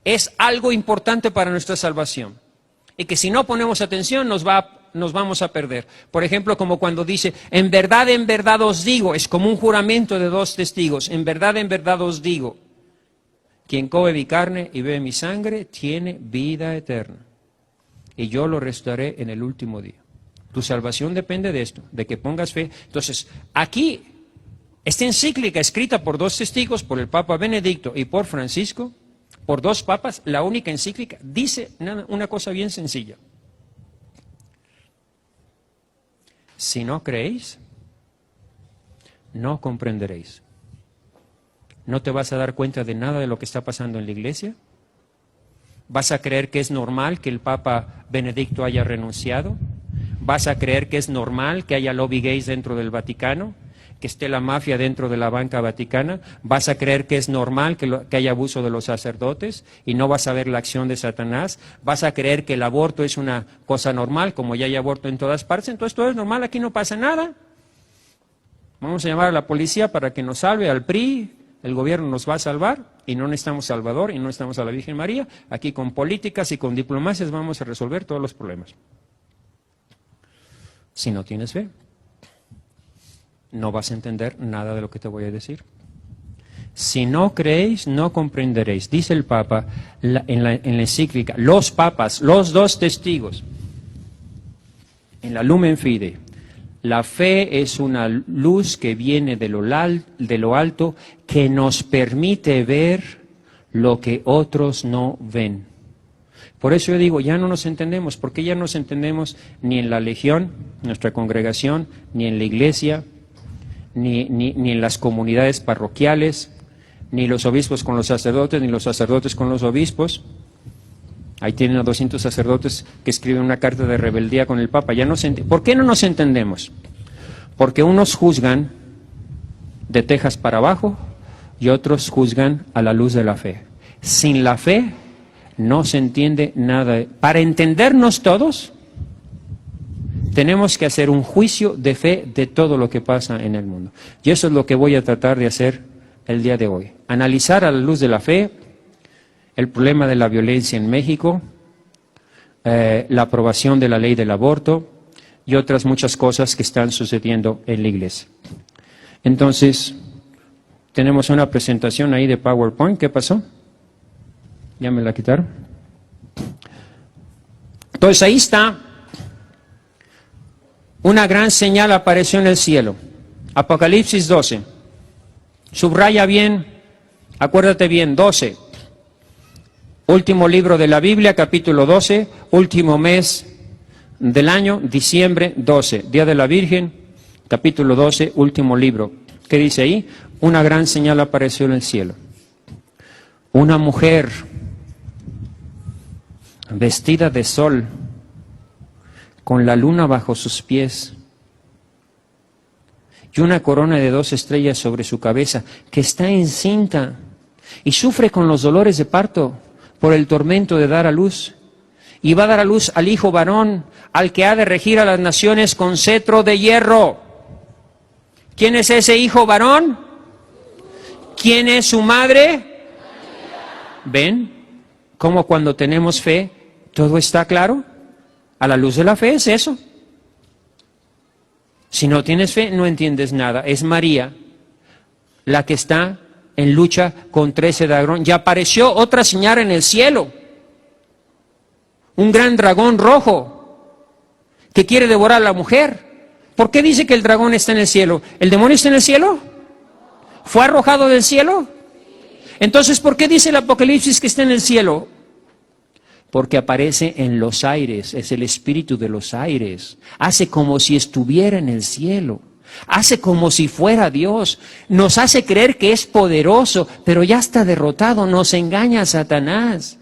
es algo importante para nuestra salvación. Y que si no ponemos atención nos vamos a perder. Por ejemplo, como cuando dice, en verdad os digo, es como un juramento de 2 testigos, en verdad os digo. Quien come mi carne y bebe mi sangre tiene vida eterna, y yo lo resucitaré en el último día. Tu salvación depende de esto, de que pongas fe. Entonces, aquí, esta encíclica escrita por 2 testigos, por el Papa Benedicto y por Francisco, por 2 papas, la única encíclica, dice una cosa bien sencilla. Si no creéis, no comprenderéis. ¿No te vas a dar cuenta de nada de lo que está pasando en la iglesia? ¿Vas a creer que es normal que el Papa Benedicto haya renunciado? ¿Vas a creer que es normal que haya lobby gays dentro del Vaticano? ¿Que esté la mafia dentro de la banca vaticana? ¿Vas a creer que es normal que haya abuso de los sacerdotes y no vas a ver la acción de Satanás? ¿Vas a creer que el aborto es una cosa normal, como ya hay aborto en todas partes? Entonces todo es normal, aquí no pasa nada. Vamos a llamar a la policía para que nos salve, al PRI. El gobierno nos va a salvar y no necesitamos Salvador y no necesitamos a la Virgen María. Aquí con políticas y con diplomacias vamos a resolver todos los problemas. Si no tienes fe, no vas a entender nada de lo que te voy a decir. Si no creéis, no comprenderéis. Dice el Papa en la encíclica, los papas, los 2 testigos, en la Lumen Fidei. La fe es una luz que viene de lo alto, que nos permite ver lo que otros no ven. Por eso yo digo, ya no nos entendemos, porque ya no nos entendemos ni en la Legión, nuestra congregación, ni en la iglesia, ni en las comunidades parroquiales, ni los obispos con los sacerdotes, ni los sacerdotes con los obispos. Ahí tienen a 200 sacerdotes que escriben una carta de rebeldía con el Papa. ¿Por qué no nos entendemos? Porque unos juzgan de tejas para abajo y otros juzgan a la luz de la fe. Sin la fe no se entiende nada. Para entendernos todos, Tenemos que hacer un juicio de fe de todo lo que pasa en el mundo. Y eso es lo que voy a tratar de hacer el día de hoy. Analizar a la luz de la fe el problema de la violencia en México, la aprobación de la ley del aborto y otras muchas cosas que están sucediendo en la iglesia. Entonces, tenemos una presentación ahí de PowerPoint. ¿Qué pasó? ¿Ya me la quitaron? Entonces ahí está. Una gran señal apareció en el cielo. Apocalipsis 12. Subraya bien, acuérdate bien, 12. Último libro de la Biblia, capítulo 12, último mes del año, diciembre 12. Día de la Virgen, capítulo 12, último libro. ¿Qué dice ahí? Una gran señal apareció en el cielo. Una mujer vestida de sol, con la luna bajo sus pies y una corona de 2 estrellas sobre su cabeza, que está encinta y sufre con los dolores de parto por el tormento de dar a luz, y va a dar a luz al hijo varón, al que ha de regir a las naciones con cetro de hierro. ¿Quién es ese hijo varón? ¿Quién es su madre? ¿Ven cómo cuando tenemos fe todo está claro? A la luz de la fe es eso. Si no tienes fe, no entiendes nada. Es María la que está en lucha contra ese dragón. Ya apareció otra señal en el cielo. Un gran dragón rojo que quiere devorar a la mujer. ¿Por qué dice que el dragón está en el cielo? ¿El demonio está en el cielo? ¿Fue arrojado del cielo? Entonces, ¿por qué dice el Apocalipsis que está en el cielo? Porque aparece en los aires, es el espíritu de los aires. Hace como si estuviera en el cielo. Hace como si fuera Dios. Nos hace creer que es poderoso, pero ya está derrotado. Nos engaña Satanás.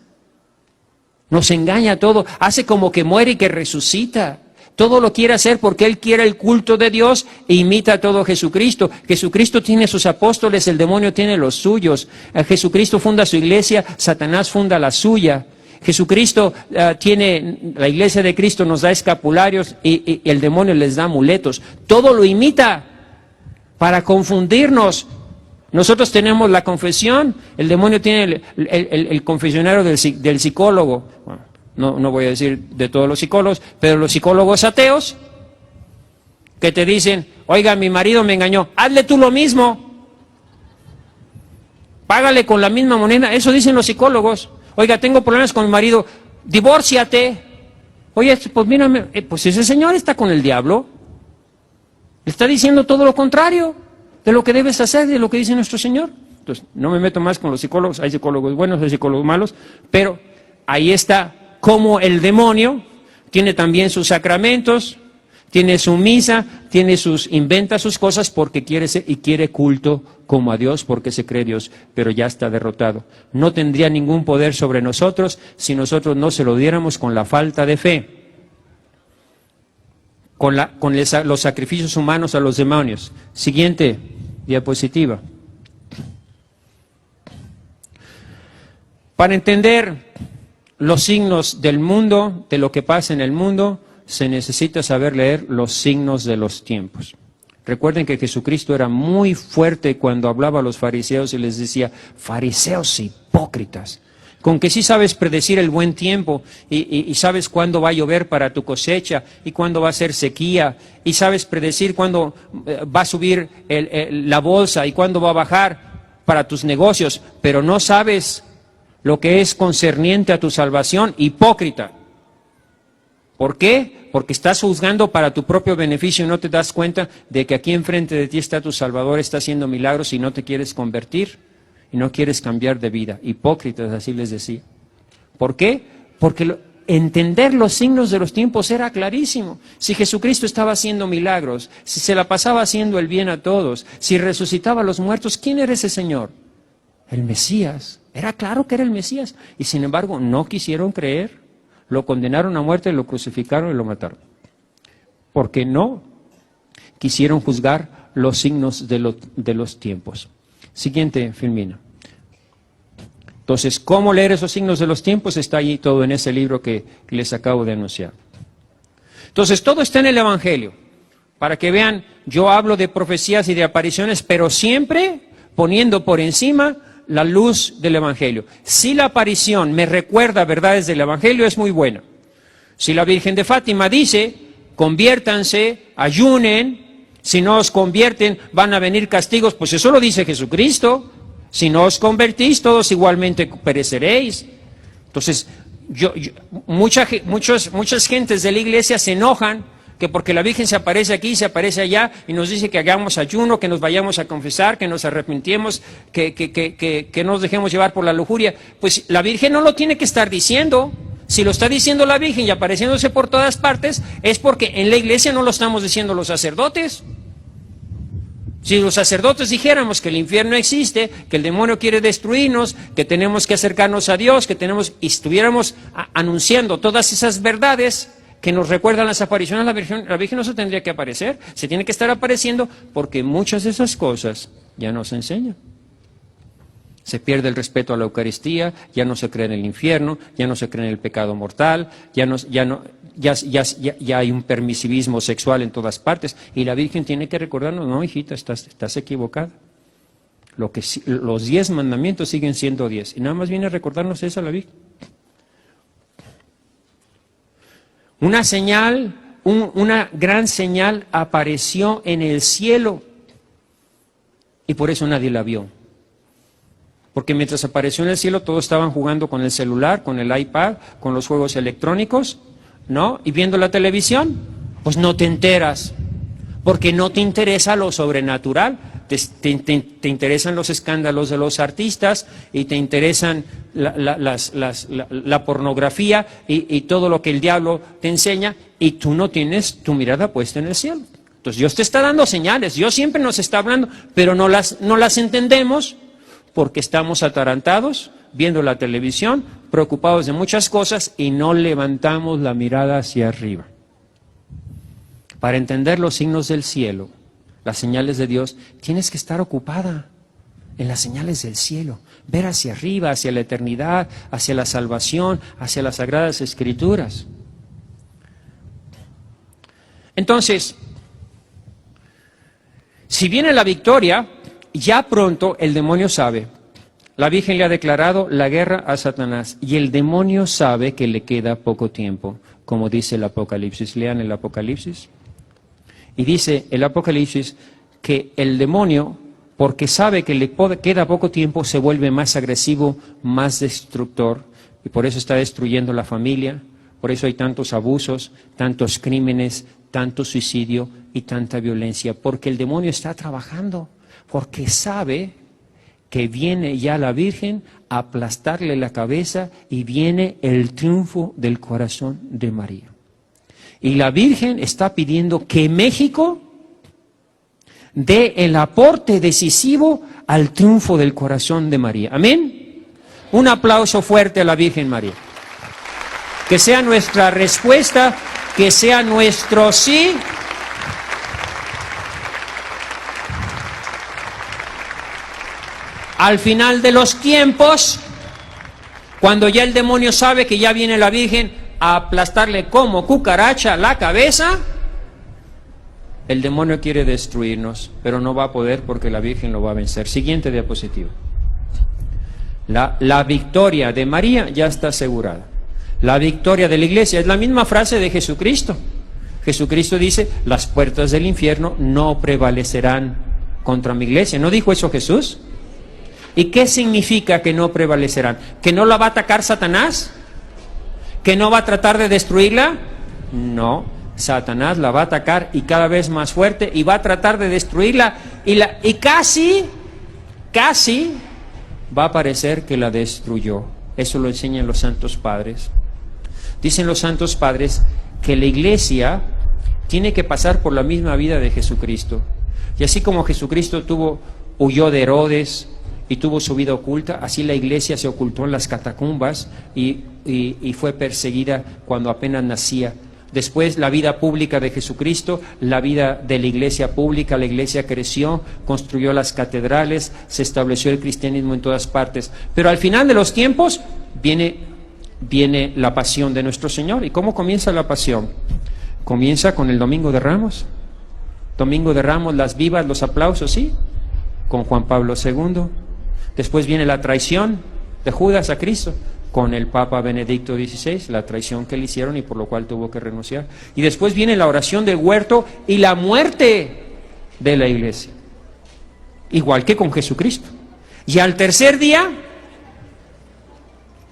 Nos engaña todo. Hace como que muere y que resucita. Todo lo quiere hacer porque él quiere el culto de Dios e imita a todo Jesucristo. Jesucristo tiene sus apóstoles, el demonio tiene los suyos. Jesucristo funda su iglesia, Satanás funda la suya. Jesucristo tiene, la iglesia de Cristo nos da escapularios y el demonio les da amuletos. Todo lo imita para confundirnos. Nosotros tenemos la confesión, el demonio tiene el confesionario del psicólogo. Bueno, no voy a decir de todos los psicólogos, pero los psicólogos ateos que te dicen, oiga, mi marido me engañó, hazle tú lo mismo. Págale con la misma moneda, eso dicen los psicólogos. Oiga, tengo problemas con mi marido, divórciate. Oye, pues mírame, pues ese señor está con el diablo. Le está diciendo todo lo contrario de lo que debes hacer, de lo que dice nuestro Señor. Entonces, no me meto más con los psicólogos, hay psicólogos buenos, hay psicólogos malos, pero ahí está cómo el demonio tiene también sus sacramentos, tiene su misa, inventa sus cosas porque quiere culto como a Dios, porque se cree Dios, pero ya está derrotado. No tendría ningún poder sobre nosotros si nosotros no se lo diéramos con la falta de fe, con los sacrificios humanos a los demonios. Siguiente diapositiva. Para entender los signos del mundo, de lo que pasa en el mundo, se necesita saber leer los signos de los tiempos. Recuerden que Jesucristo era muy fuerte cuando hablaba a los fariseos y les decía, fariseos hipócritas, con que sí sabes predecir el buen tiempo y sabes cuándo va a llover para tu cosecha y cuándo va a ser sequía y sabes predecir cuándo va a subir la bolsa y cuándo va a bajar para tus negocios, pero no sabes lo que es concerniente a tu salvación, hipócrita. ¿Por qué? Porque estás juzgando para tu propio beneficio y no te das cuenta de que aquí enfrente de ti está tu Salvador, está haciendo milagros y no te quieres convertir y no quieres cambiar de vida. Hipócritas, así les decía. ¿Por qué? Porque entender los signos de los tiempos era clarísimo. Si Jesucristo estaba haciendo milagros, si se la pasaba haciendo el bien a todos, si resucitaba a los muertos, ¿quién era ese Señor? El Mesías. Era claro que era el Mesías. Y sin embargo no quisieron creer. Lo condenaron a muerte, lo crucificaron y lo mataron. Porque no quisieron juzgar los signos de los tiempos. Siguiente, Filmina. Entonces, ¿cómo leer esos signos de los tiempos? Está allí todo en ese libro que les acabo de anunciar. Entonces, todo está en el Evangelio. Para que vean, yo hablo de profecías y de apariciones, pero siempre poniendo por encima la luz del Evangelio. Si la aparición me recuerda verdades del Evangelio, es muy buena. Si la Virgen de Fátima dice, conviértanse, ayunen, si no os convierten van a venir castigos, pues eso lo dice Jesucristo. Si no os convertís, todos igualmente pereceréis. Entonces, muchas gentes de la iglesia se enojan que porque la Virgen se aparece aquí, se aparece allá, y nos dice que hagamos ayuno, que nos vayamos a confesar, que nos arrepintiemos, que no nos dejemos llevar por la lujuria. Pues la Virgen no lo tiene que estar diciendo. Si lo está diciendo la Virgen y apareciéndose por todas partes, es porque en la iglesia no lo estamos diciendo los sacerdotes. Si los sacerdotes dijéramos que el infierno existe, que el demonio quiere destruirnos, que tenemos que acercarnos a Dios, y estuviéramos anunciando todas esas verdades que nos recuerdan las apariciones, la Virgen no se tendría que aparecer, se tiene que estar apareciendo porque muchas de esas cosas ya no se enseñan. Se pierde el respeto a la Eucaristía, ya no se cree en el infierno, ya no se cree en el pecado mortal, ya hay un permisivismo sexual en todas partes, y la Virgen tiene que recordarnos, no, hijita, estás equivocada. Los 10 mandamientos siguen siendo 10, y nada más viene a recordarnos eso a la Virgen. Una señal, una gran señal apareció en el cielo, y por eso nadie la vio. Porque mientras apareció en el cielo, todos estaban jugando con el celular, con el iPad, con los juegos electrónicos, ¿no? Y viendo la televisión, pues no te enteras, porque no te interesa lo sobrenatural, te interesan los escándalos de los artistas, y te interesan la pornografía y todo lo que el diablo te enseña, y tú no tienes tu mirada puesta en el cielo. Entonces Dios te está dando señales, Dios siempre nos está hablando, pero no las entendemos, porque estamos atarantados, viendo la televisión, preocupados de muchas cosas, y no levantamos la mirada hacia arriba. Para entender los signos del cielo, las señales de Dios, tienes que estar ocupada en las señales del cielo, ver hacia arriba, hacia la eternidad, hacia la salvación, hacia las Sagradas Escrituras. Entonces, si viene la victoria, ya pronto el demonio sabe. La Virgen le ha declarado la guerra a Satanás, y el demonio sabe que le queda poco tiempo, como dice el Apocalipsis. Lean el Apocalipsis. Y dice el Apocalipsis que el demonio, porque sabe que le queda poco tiempo, se vuelve más agresivo, más destructor, y por eso está destruyendo la familia, por eso hay tantos abusos, tantos crímenes, tanto suicidio y tanta violencia, porque el demonio está trabajando, porque sabe que viene ya la Virgen a aplastarle la cabeza, y viene el triunfo del corazón de María. Y la Virgen está pidiendo que México dé el aporte decisivo al triunfo del corazón de María. Amén. Un aplauso fuerte a la Virgen María. Que sea nuestra respuesta, que sea nuestro sí. Al final de los tiempos, cuando ya el demonio sabe que ya viene la Virgen a aplastarle como cucaracha la cabeza, el demonio quiere destruirnos, pero no va a poder porque la Virgen lo va a vencer. Siguiente diapositiva. La victoria de María ya está asegurada. La victoria de la iglesia es la misma frase de Jesucristo. Jesucristo dice, las puertas del infierno no prevalecerán contra mi iglesia. ¿No dijo eso Jesús? ¿Y qué significa que no prevalecerán? ¿Que no la va a atacar Satanás? ¿Que no va a tratar de destruirla? No, Satanás la va a atacar, y cada vez más fuerte, y va a tratar de destruirla, y casi va a parecer que la destruyó. Eso lo enseñan los santos padres. Dicen los santos padres que la iglesia tiene que pasar por la misma vida de Jesucristo. Y así como Jesucristo huyó de Herodes y tuvo su vida oculta, así la iglesia se ocultó en las catacumbas y fue perseguida cuando apenas nacía. Después la vida pública de Jesucristo, la vida de la iglesia pública, la iglesia creció, construyó las catedrales, se estableció el cristianismo en todas partes. Pero al final de los tiempos viene la pasión de nuestro Señor. ¿Y cómo comienza la pasión? Comienza con el Domingo de Ramos. Domingo de Ramos, las vivas, los aplausos, sí, con Juan Pablo II. Después viene la traición de Judas a Cristo, con el Papa Benedicto XVI, la traición que le hicieron y por lo cual tuvo que renunciar. Y después viene la oración del huerto y la muerte de la iglesia, igual que con Jesucristo. Y al tercer día,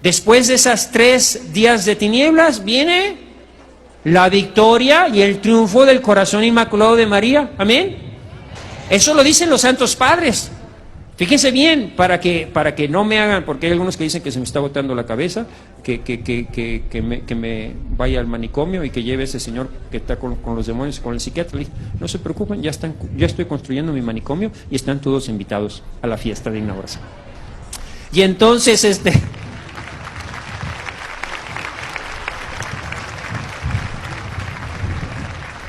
después de esas 3 días de tinieblas, viene la victoria y el triunfo del corazón inmaculado de María. Amén. Eso lo dicen los santos padres. Fíjense bien, para que no me hagan, porque hay algunos que dicen que se me está botando la cabeza, que me vaya al manicomio y que lleve a ese señor que está con los demonios, con el psiquiatra. No se preocupen, ya estoy construyendo mi manicomio y están todos invitados a la fiesta de inauguración. Y entonces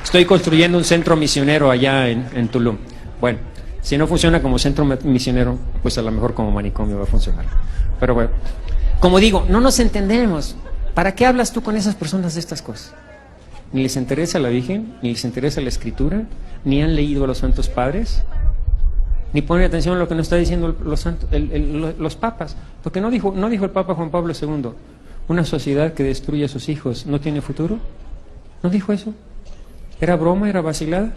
estoy construyendo un centro misionero allá en Tulum. Bueno, si no funciona como centro misionero, pues a lo mejor como manicomio va a funcionar. Pero bueno, como digo, no nos entendemos. ¿Para qué hablas tú con esas personas de estas cosas? Ni les interesa la Virgen, ni les interesa la Escritura, ni han leído a los santos padres, ni ponen atención a lo que nos está diciendo los papas. Porque no dijo el Papa Juan Pablo II, una sociedad que destruye a sus hijos no tiene futuro. ¿No dijo eso? ¿Era broma? ¿Era vacilada?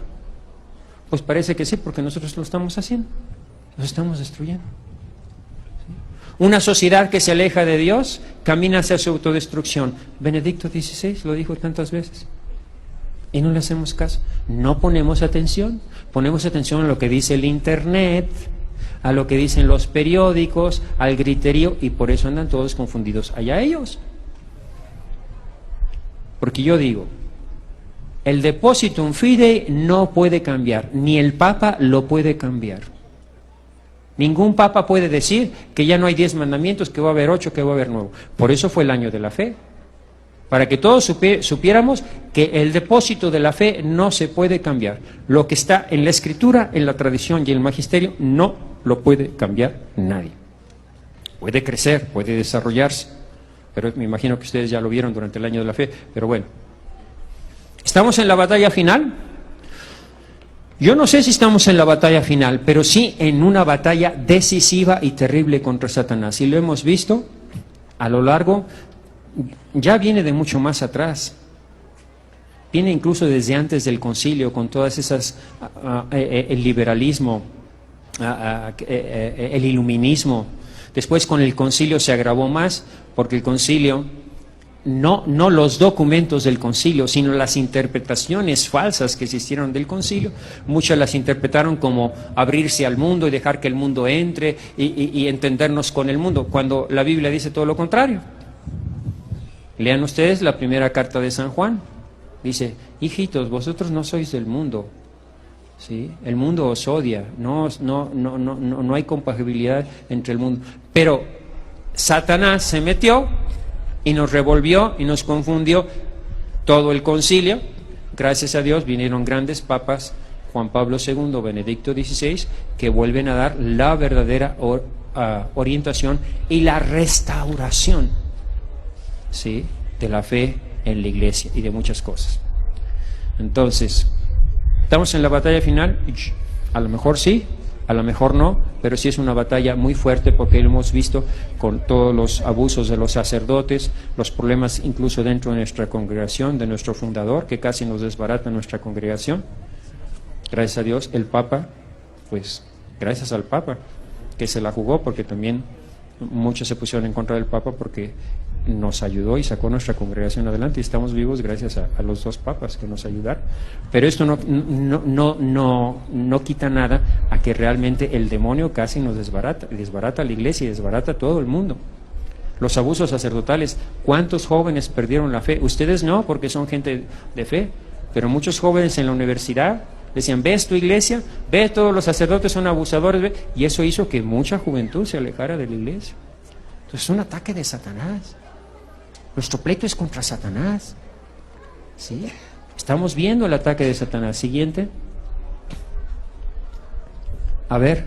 Pues parece que sí, porque nosotros lo estamos haciendo, nos estamos destruyendo. Una sociedad que se aleja de Dios camina hacia su autodestrucción. Benedicto XVI lo dijo tantas veces y no le hacemos caso. No ponemos atención a lo que dice el internet, a lo que dicen los periódicos, al griterío, y por eso andan todos confundidos. Allá ellos. Porque yo digo, el depositum fidei no puede cambiar, ni el Papa lo puede cambiar. Ningún Papa puede decir que ya no hay 10 mandamientos, que va a haber 8, que va a haber 9. Por eso fue el año de la fe, para que todos supiéramos que el depósito de la fe no se puede cambiar. Lo que está en la Escritura, en la tradición y en el magisterio, no lo puede cambiar nadie. Puede crecer, puede desarrollarse, pero me imagino que ustedes ya lo vieron durante el año de la fe, pero bueno. ¿Estamos en la batalla final? Yo no sé si estamos en la batalla final, pero sí en una batalla decisiva y terrible contra Satanás. Y lo hemos visto a lo largo, ya viene de mucho más atrás. Viene incluso desde antes del concilio, con todas esas, el liberalismo, el iluminismo. Después con el concilio se agravó más, porque el concilio... No los documentos del concilio, sino las interpretaciones falsas que se hicieron del concilio. Muchas las interpretaron como abrirse al mundo y dejar que el mundo entre y entendernos con el mundo, cuando la Biblia dice todo lo contrario. Lean ustedes la primera carta de San Juan. Dice, hijitos, vosotros no sois del mundo, ¿sí? El mundo os odia, no hay compatibilidad entre el mundo. Pero Satanás se metió y nos revolvió y nos confundió todo el concilio. Gracias a Dios vinieron grandes papas, Juan Pablo II, Benedicto XVI, que vuelven a dar la verdadera orientación y la restauración, ¿sí?, de la fe en la iglesia y de muchas cosas. Entonces, ¿estamos en la batalla final? A lo mejor sí, a lo mejor no, pero sí es una batalla muy fuerte, porque lo hemos visto con todos los abusos de los sacerdotes, los problemas incluso dentro de nuestra congregación, de nuestro fundador, que casi nos desbarata nuestra congregación. Gracias a Dios, el Papa, pues gracias al Papa, que se la jugó, porque también muchos se pusieron en contra del Papa, porque nos ayudó y sacó nuestra congregación adelante, y estamos vivos gracias a los 2 papas que nos ayudaron. Pero esto no quita nada a que realmente el demonio casi nos desbarata a la iglesia y desbarata a todo el mundo. Los abusos sacerdotales, ¿cuántos jóvenes perdieron la fe? Ustedes no, porque son gente de fe, pero muchos jóvenes en la universidad decían, ¿ves tu iglesia? ¿Ves, todos los sacerdotes son abusadores? ¿Ves? Y eso hizo que mucha juventud se alejara de la iglesia. Entonces es un ataque de Satanás. Nuestro pleito es contra Satanás, ¿sí? Estamos viendo el ataque de Satanás. Siguiente. A ver.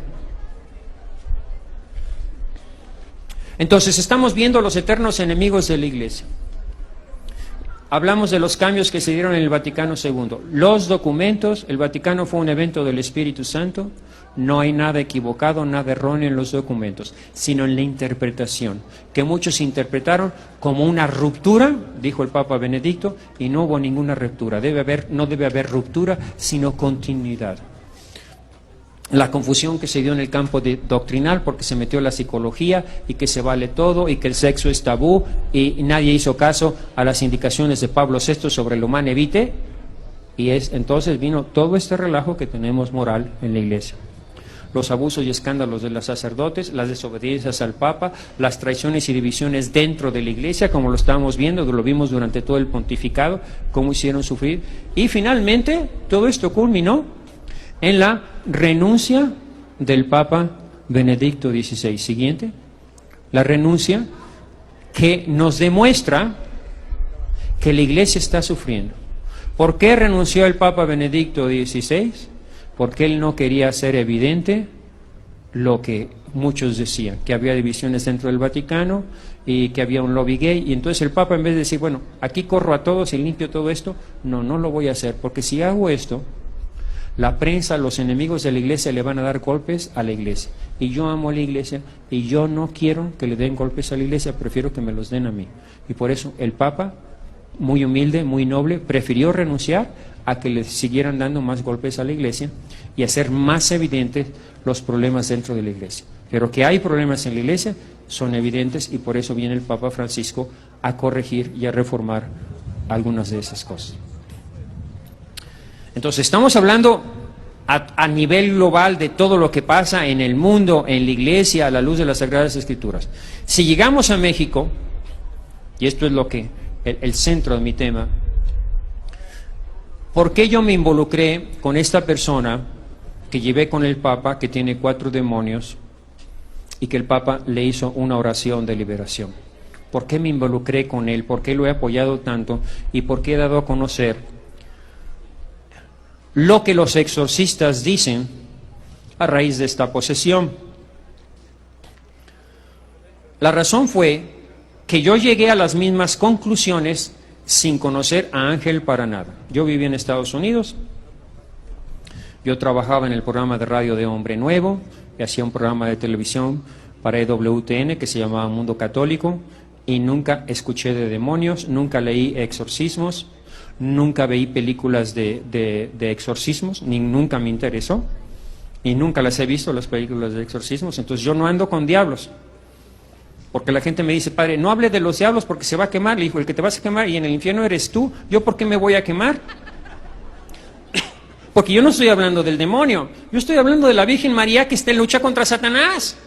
Entonces estamos viendo los eternos enemigos de la iglesia. hablamos de los cambios que se dieron en el Vaticano II. Los documentos, el Vaticano fue un evento del Espíritu Santo, no hay nada equivocado, nada erróneo en los documentos, sino en la interpretación, que muchos interpretaron como una ruptura, dijo el Papa Benedicto, y no hubo ninguna ruptura. No debe haber ruptura, sino continuidad. La confusión que se dio en el campo doctrinal, porque se metió la psicología y que se vale todo y que el sexo es tabú y nadie hizo caso a las indicaciones de Pablo VI sobre el humane vitae, y entonces vino todo este relajo que tenemos moral en la Iglesia. Los abusos y escándalos de los sacerdotes, las desobediencias al Papa, las traiciones y divisiones dentro de la Iglesia, como lo estábamos viendo, lo vimos durante todo el pontificado, cómo hicieron sufrir, y finalmente todo esto culminó en la renuncia del Papa Benedicto XVI. Siguiente. La renuncia que nos demuestra que la Iglesia está sufriendo. ¿Por qué renunció el Papa Benedicto XVI? Porque él no quería hacer evidente lo que muchos decían, que había divisiones dentro del Vaticano y que había un lobby gay, y entonces el Papa, en vez de decir, bueno, aquí corro a todos y limpio todo esto, no lo voy a hacer, porque si hago esto, la prensa, los enemigos de la Iglesia le van a dar golpes a la Iglesia. Y yo amo a la Iglesia y yo no quiero que le den golpes a la Iglesia, prefiero que me los den a mí. Y por eso el Papa, muy humilde, muy noble, prefirió renunciar a que le siguieran dando más golpes a la Iglesia y hacer más evidentes los problemas dentro de la Iglesia. Pero que hay problemas en la Iglesia son evidentes, y por eso viene el Papa Francisco a corregir y a reformar algunas de esas cosas. Entonces, estamos hablando a nivel global de todo lo que pasa en el mundo, en la Iglesia, a la luz de las Sagradas Escrituras. Si llegamos a México, y esto es lo que el centro de mi tema, ¿por qué yo me involucré con esta persona que llevé con el Papa, que tiene 4 demonios, y que el Papa le hizo una oración de liberación? ¿Por qué me involucré con él? ¿Por qué lo he apoyado tanto? ¿Y por qué he dado a conocer lo que los exorcistas dicen a raíz de esta posesión? La razón fue que yo llegué a las mismas conclusiones sin conocer a Ángel para nada. Yo vivía en Estados Unidos, yo trabajaba en el programa de radio de Hombre Nuevo, y hacía un programa de televisión para EWTN que se llamaba Mundo Católico, y nunca escuché de demonios, nunca leí exorcismos, nunca veí películas de exorcismos, nunca me interesó, y nunca las he visto, las películas de exorcismos. Entonces yo no ando con diablos, porque la gente me dice, padre, no hable de los diablos porque se va a quemar. Le dijo, el que te vas a quemar y en el infierno eres tú. ¿Yo por qué me voy a quemar? Porque yo no estoy hablando del demonio, yo estoy hablando de la Virgen María que está en lucha contra Satanás.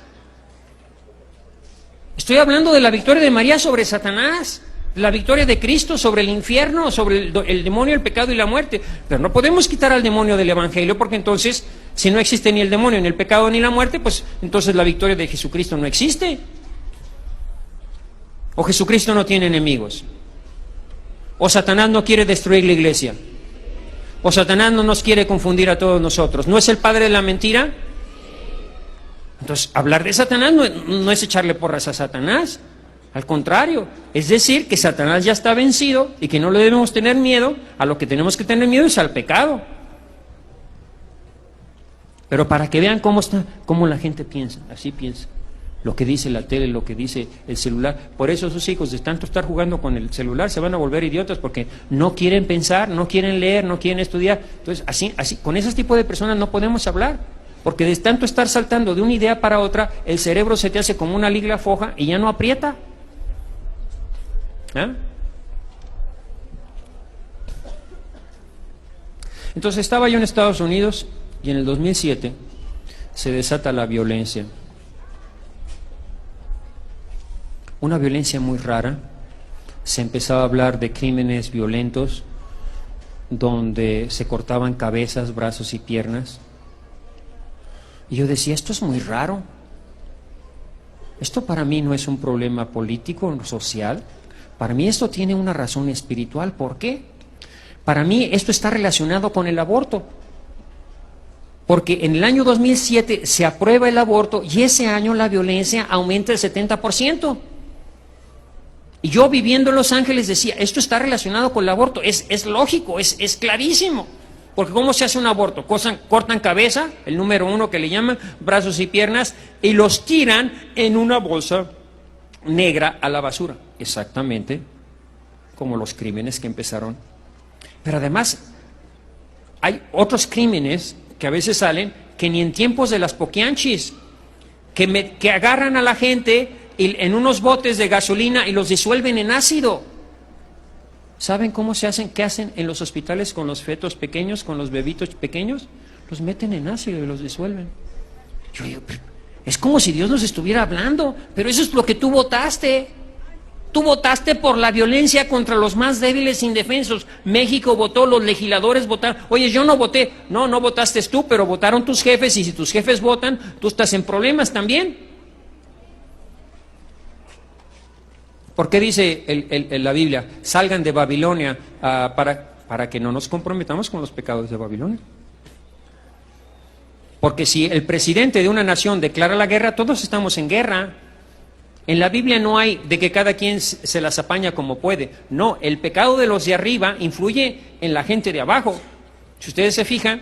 Estoy hablando de la victoria de María sobre Satanás, la victoria de Cristo sobre el infierno, sobre el demonio, el pecado y la muerte. Pero no podemos quitar al demonio del Evangelio, porque entonces, si no existe ni el demonio, ni el pecado, ni la muerte, pues entonces la victoria de Jesucristo no existe. O Jesucristo no tiene enemigos. O Satanás no quiere destruir la iglesia. O Satanás no nos quiere confundir a todos nosotros. ¿No es el padre de la mentira? Entonces, hablar de Satanás no es echarle porras a Satanás. Al contrario, es decir que Satanás ya está vencido y que no le debemos tener miedo. A lo que tenemos que tener miedo es al pecado. Pero para que vean cómo la gente piensa, así piensa. Lo que dice la tele, lo que dice el celular. Por eso sus hijos, de tanto estar jugando con el celular, se van a volver idiotas, porque no quieren pensar, no quieren leer, no quieren estudiar. Entonces, así con ese tipo de personas no podemos hablar, porque de tanto estar saltando de una idea para otra, el cerebro se te hace como una liga floja y ya no aprieta. ¿Ah? Entonces estaba yo en Estados Unidos y en el 2007 se desata la violencia. Una violencia muy rara. Se empezaba a hablar de crímenes violentos donde se cortaban cabezas, brazos y piernas. Y yo decía, esto es muy raro. Esto para mí no es un problema político, social. Para mí esto tiene una razón espiritual. ¿Por qué? Para mí esto está relacionado con el aborto. Porque en el año 2007 se aprueba el aborto y ese año la violencia aumenta el 70%. Y yo viviendo en Los Ángeles decía, esto está relacionado con el aborto, es lógico, es clarísimo. Porque ¿cómo se hace un aborto? Cortan cabeza, el número 1 que le llaman, brazos y piernas, y los tiran en una bolsa negra a la basura. Exactamente como los crímenes que empezaron. Pero además hay otros crímenes que a veces salen que ni en tiempos de las poquianchis, que agarran a la gente en unos botes de gasolina y los disuelven en ácido. ¿Saben cómo se hacen? ¿Qué hacen en los hospitales con los fetos pequeños, con los bebitos pequeños? Los meten en ácido y los disuelven. Yo digo, es como si Dios nos estuviera hablando, pero eso es lo que tú votaste. Tú votaste por la violencia contra los más débiles e indefensos. México votó, los legisladores votaron. Oye, yo no voté. No votaste tú, pero votaron tus jefes, y si tus jefes votan, tú estás en problemas también. ¿Por qué dice la Biblia? Salgan de Babilonia para que no nos comprometamos con los pecados de Babilonia. Porque si el presidente de una nación declara la guerra, todos estamos en guerra. En la Biblia no hay de que cada quien se las apaña como puede. No, el pecado de los de arriba influye en la gente de abajo. Si ustedes se fijan,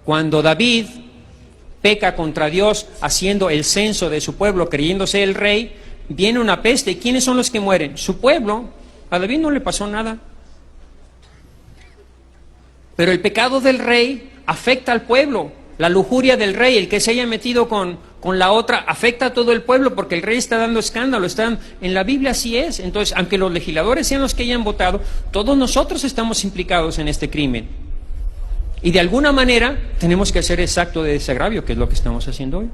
cuando David peca contra Dios haciendo el censo de su pueblo, creyéndose el rey, viene una peste. ¿Y quiénes son los que mueren? Su pueblo. A David no le pasó nada. Pero el pecado del rey afecta al pueblo. La lujuria del rey, el que se haya metido con la otra, afecta a todo el pueblo porque el rey está dando escándalo. En la Biblia así es. Entonces, aunque los legisladores sean los que hayan votado, todos nosotros estamos implicados en este crimen. Y de alguna manera tenemos que hacer ese acto de desagravio, que es lo que estamos haciendo hoy.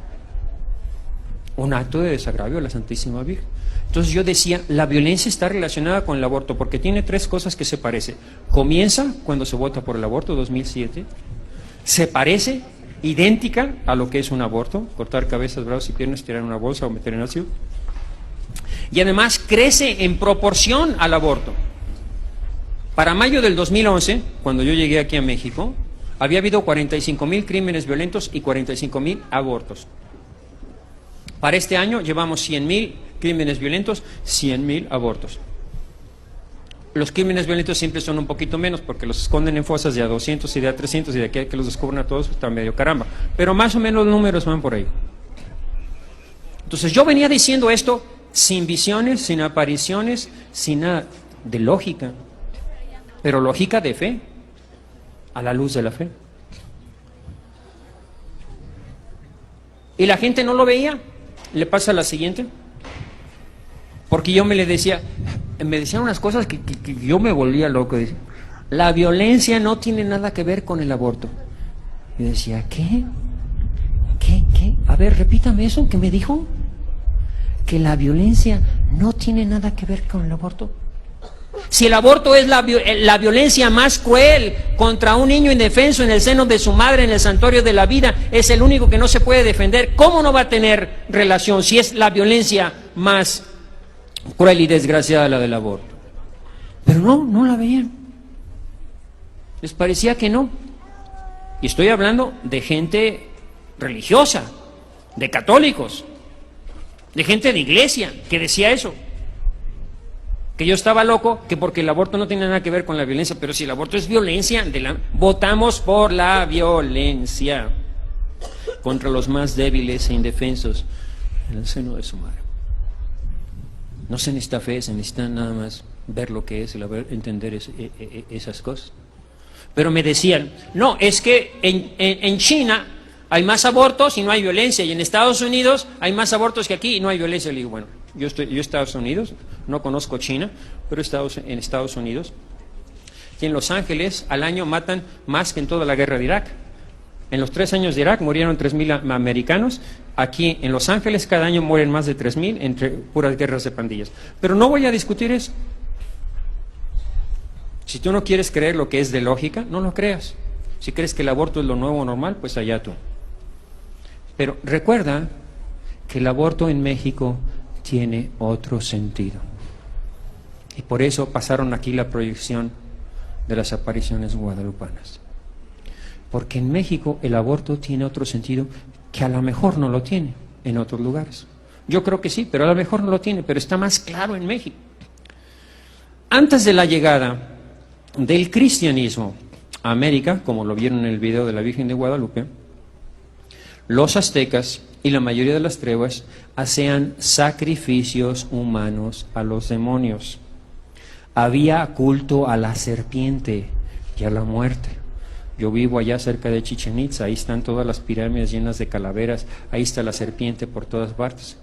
Un acto de desagravio a la Santísima Virgen. Entonces yo decía, la violencia está relacionada con el aborto porque tiene 3 cosas que se parecen. Comienza cuando se vota por el aborto, 2007. Se parece, idéntica a lo que es un aborto, cortar cabezas, brazos y piernas, tirar en una bolsa o meter en ácido. Y además crece en proporción al aborto. Para mayo del 2011, cuando yo llegué aquí a México, había habido 45,000 crímenes violentos y 45,000 abortos. Para este año llevamos 100,000 crímenes violentos, 100,000 abortos. Los crímenes violentos siempre son un poquito menos porque los esconden en fosas de a 200 y de a 300 y de aquí a que los descubran a todos está medio caramba. Pero más o menos los números van por ahí. Entonces yo venía diciendo esto sin visiones, sin apariciones, sin nada de lógica. Pero lógica de fe, a la luz de la fe. Y la gente no lo veía. Le pasa la siguiente. Porque yo me decían unas cosas que yo me volvía loco. Decía, la violencia no tiene nada que ver con el aborto. Yo decía, ¿qué? A ver, repítame eso, ¿qué me dijo? Que la violencia no tiene nada que ver con el aborto. Si el aborto es la violencia más cruel contra un niño indefenso en el seno de su madre, en el santuario de la vida, es el único que no se puede defender, ¿cómo no va a tener relación si es la violencia más cruel y desgraciada la del aborto? Pero no la veían. Les parecía que no. Y estoy hablando de gente religiosa, de católicos, de gente de iglesia que decía eso. Que yo estaba loco, que porque el aborto no tiene nada que ver con la violencia, pero si el aborto es violencia, votamos por la violencia contra los más débiles e indefensos en el seno de su madre. No se necesita fe, se necesita nada más ver lo que es, entender esas cosas. Pero me decían, no, es que en China hay más abortos y no hay violencia, y en Estados Unidos hay más abortos que aquí y no hay violencia. Le digo, bueno, yo en Estados Unidos, no conozco China, pero he estado en Estados Unidos, y en Los Ángeles al año matan más que en toda la guerra de Irak. En los 3 años de Irak murieron 3,000 americanos. Aquí en Los Ángeles cada año mueren más de 3,000 entre puras guerras de pandillas. Pero no voy a discutir eso. Si tú no quieres creer lo que es de lógica, no lo creas. Si crees que el aborto es lo nuevo normal, pues allá tú. Pero recuerda que el aborto en México tiene otro sentido. Y por eso pasaron aquí la proyección de las apariciones guadalupanas. Porque en México el aborto tiene otro sentido que a lo mejor no lo tiene en otros lugares. Yo creo que sí, pero a lo mejor no lo tiene, pero está más claro en México. Antes de la llegada del cristianismo a América, como lo vieron en el video de la Virgen de Guadalupe, los aztecas y la mayoría de las tribus hacían sacrificios humanos a los demonios. Había culto a la serpiente y a la muerte. Yo vivo allá cerca de Chichén Itzá, ahí están todas las pirámides llenas de calaveras, ahí está la serpiente por todas partes.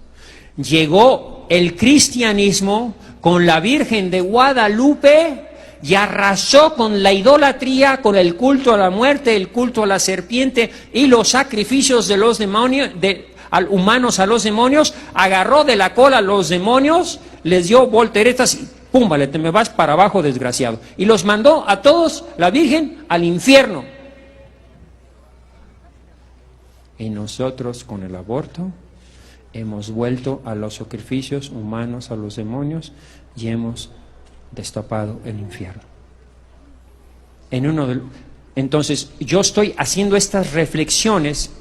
Llegó el cristianismo con la Virgen de Guadalupe y arrasó con la idolatría, con el culto a la muerte, el culto a la serpiente y los sacrificios de los demonios, humanos a los demonios. Agarró de la cola a los demonios, les dio volteretas y púmbale, te me vas para abajo, desgraciado. Y los mandó a todos, la Virgen, al infierno. Y nosotros con el aborto hemos vuelto a los sacrificios humanos a los demonios y hemos destapado el infierno. Entonces, yo estoy haciendo estas reflexiones.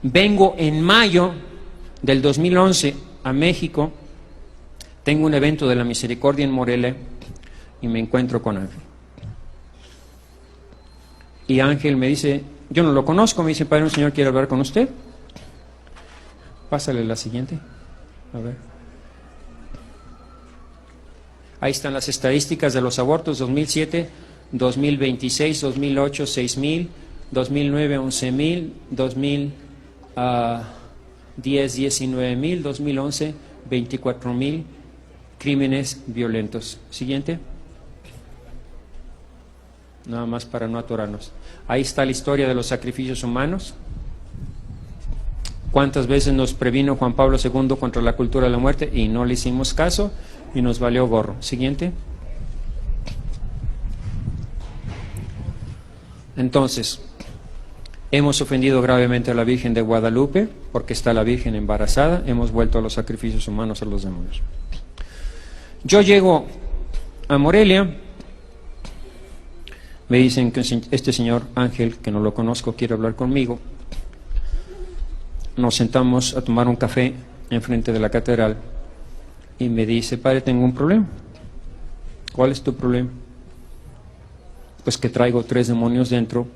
Vengo en mayo del 2011 a México. Tengo un evento de la Misericordia en Morelia y me encuentro con Ángel. Y Ángel me dice, yo no lo conozco, me dice, padre, un señor quiere hablar con usted. Pásale la siguiente. A ver. Ahí están las estadísticas de los abortos, 2007, 2026, 2008, 6,000, 2009, 11,000, 2010, 19,000, 2011, 24,000 crímenes violentos. Siguiente. Nada más para no atorarnos. Ahí está la historia de los sacrificios humanos. ¿Cuántas veces nos previno Juan Pablo II contra la cultura de la muerte y no le hicimos caso y nos valió gorro? Siguiente. Entonces, hemos ofendido gravemente a la Virgen de Guadalupe porque está la Virgen embarazada, hemos vuelto a los sacrificios humanos a los demonios. Yo llego a Morelia, me dicen que este señor Ángel, que no lo conozco, quiere hablar conmigo. Nos sentamos a tomar un café enfrente de la catedral y me dice, padre, tengo un problema. ¿Cuál es tu problema? Pues que traigo 3 demonios dentro.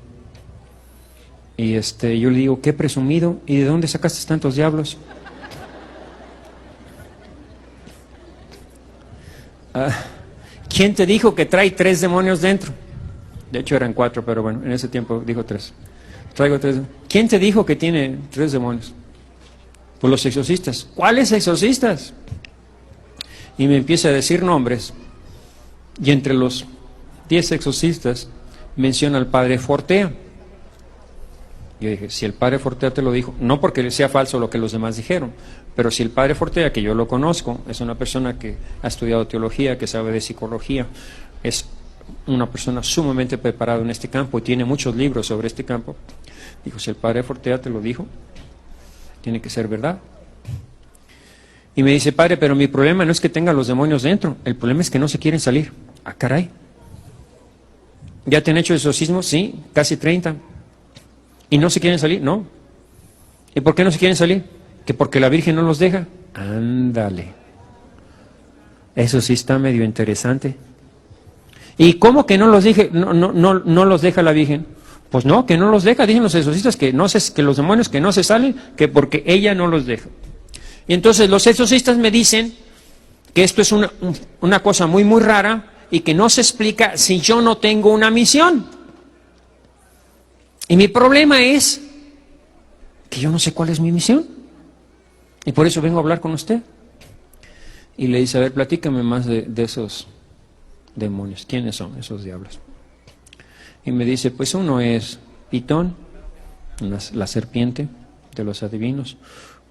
Y yo le digo, qué presumido, ¿y de dónde sacaste tantos diablos? ¿Quién te dijo que trae 3 demonios dentro? De hecho eran 4, pero bueno, en ese tiempo dijo 3. Traigo 3. ¿Quién te dijo que tiene 3 demonios? Pues los exorcistas. ¿Cuáles exorcistas? Y me empieza a decir nombres. Y entre los 10 exorcistas menciona al padre Fortea. Yo dije, si el padre Fortea te lo dijo, no porque sea falso lo que los demás dijeron, pero si el padre Fortea, que yo lo conozco, es una persona que ha estudiado teología, que sabe de psicología, es una persona sumamente preparada en este campo y tiene muchos libros sobre este campo. Dijo, si el padre Fortea te lo dijo, tiene que ser verdad. Y me dice, padre, pero mi problema no es que tenga los demonios dentro, el problema es que no se quieren salir. Ah, caray. ¿Ya te han hecho exorcismos? Sí, casi 30. ¿Y no se quieren salir? No. ¿Y por qué no se quieren salir? Que porque la Virgen no los deja. Ándale. Eso sí está medio interesante. ¿Y cómo que no los los deja la Virgen? Pues no, que no los deja, dicen los exorcistas que los demonios que no se salen, que porque ella no los deja. Y entonces los exorcistas me dicen que esto es una cosa muy muy rara y que no se explica si yo no tengo una misión. Y mi problema es que yo no sé cuál es mi misión. Y por eso vengo a hablar con usted. Y le dice, a ver, platícame más de esos demonios. ¿Quiénes son esos diablos? Y me dice, pues uno es Pitón, la serpiente de los adivinos.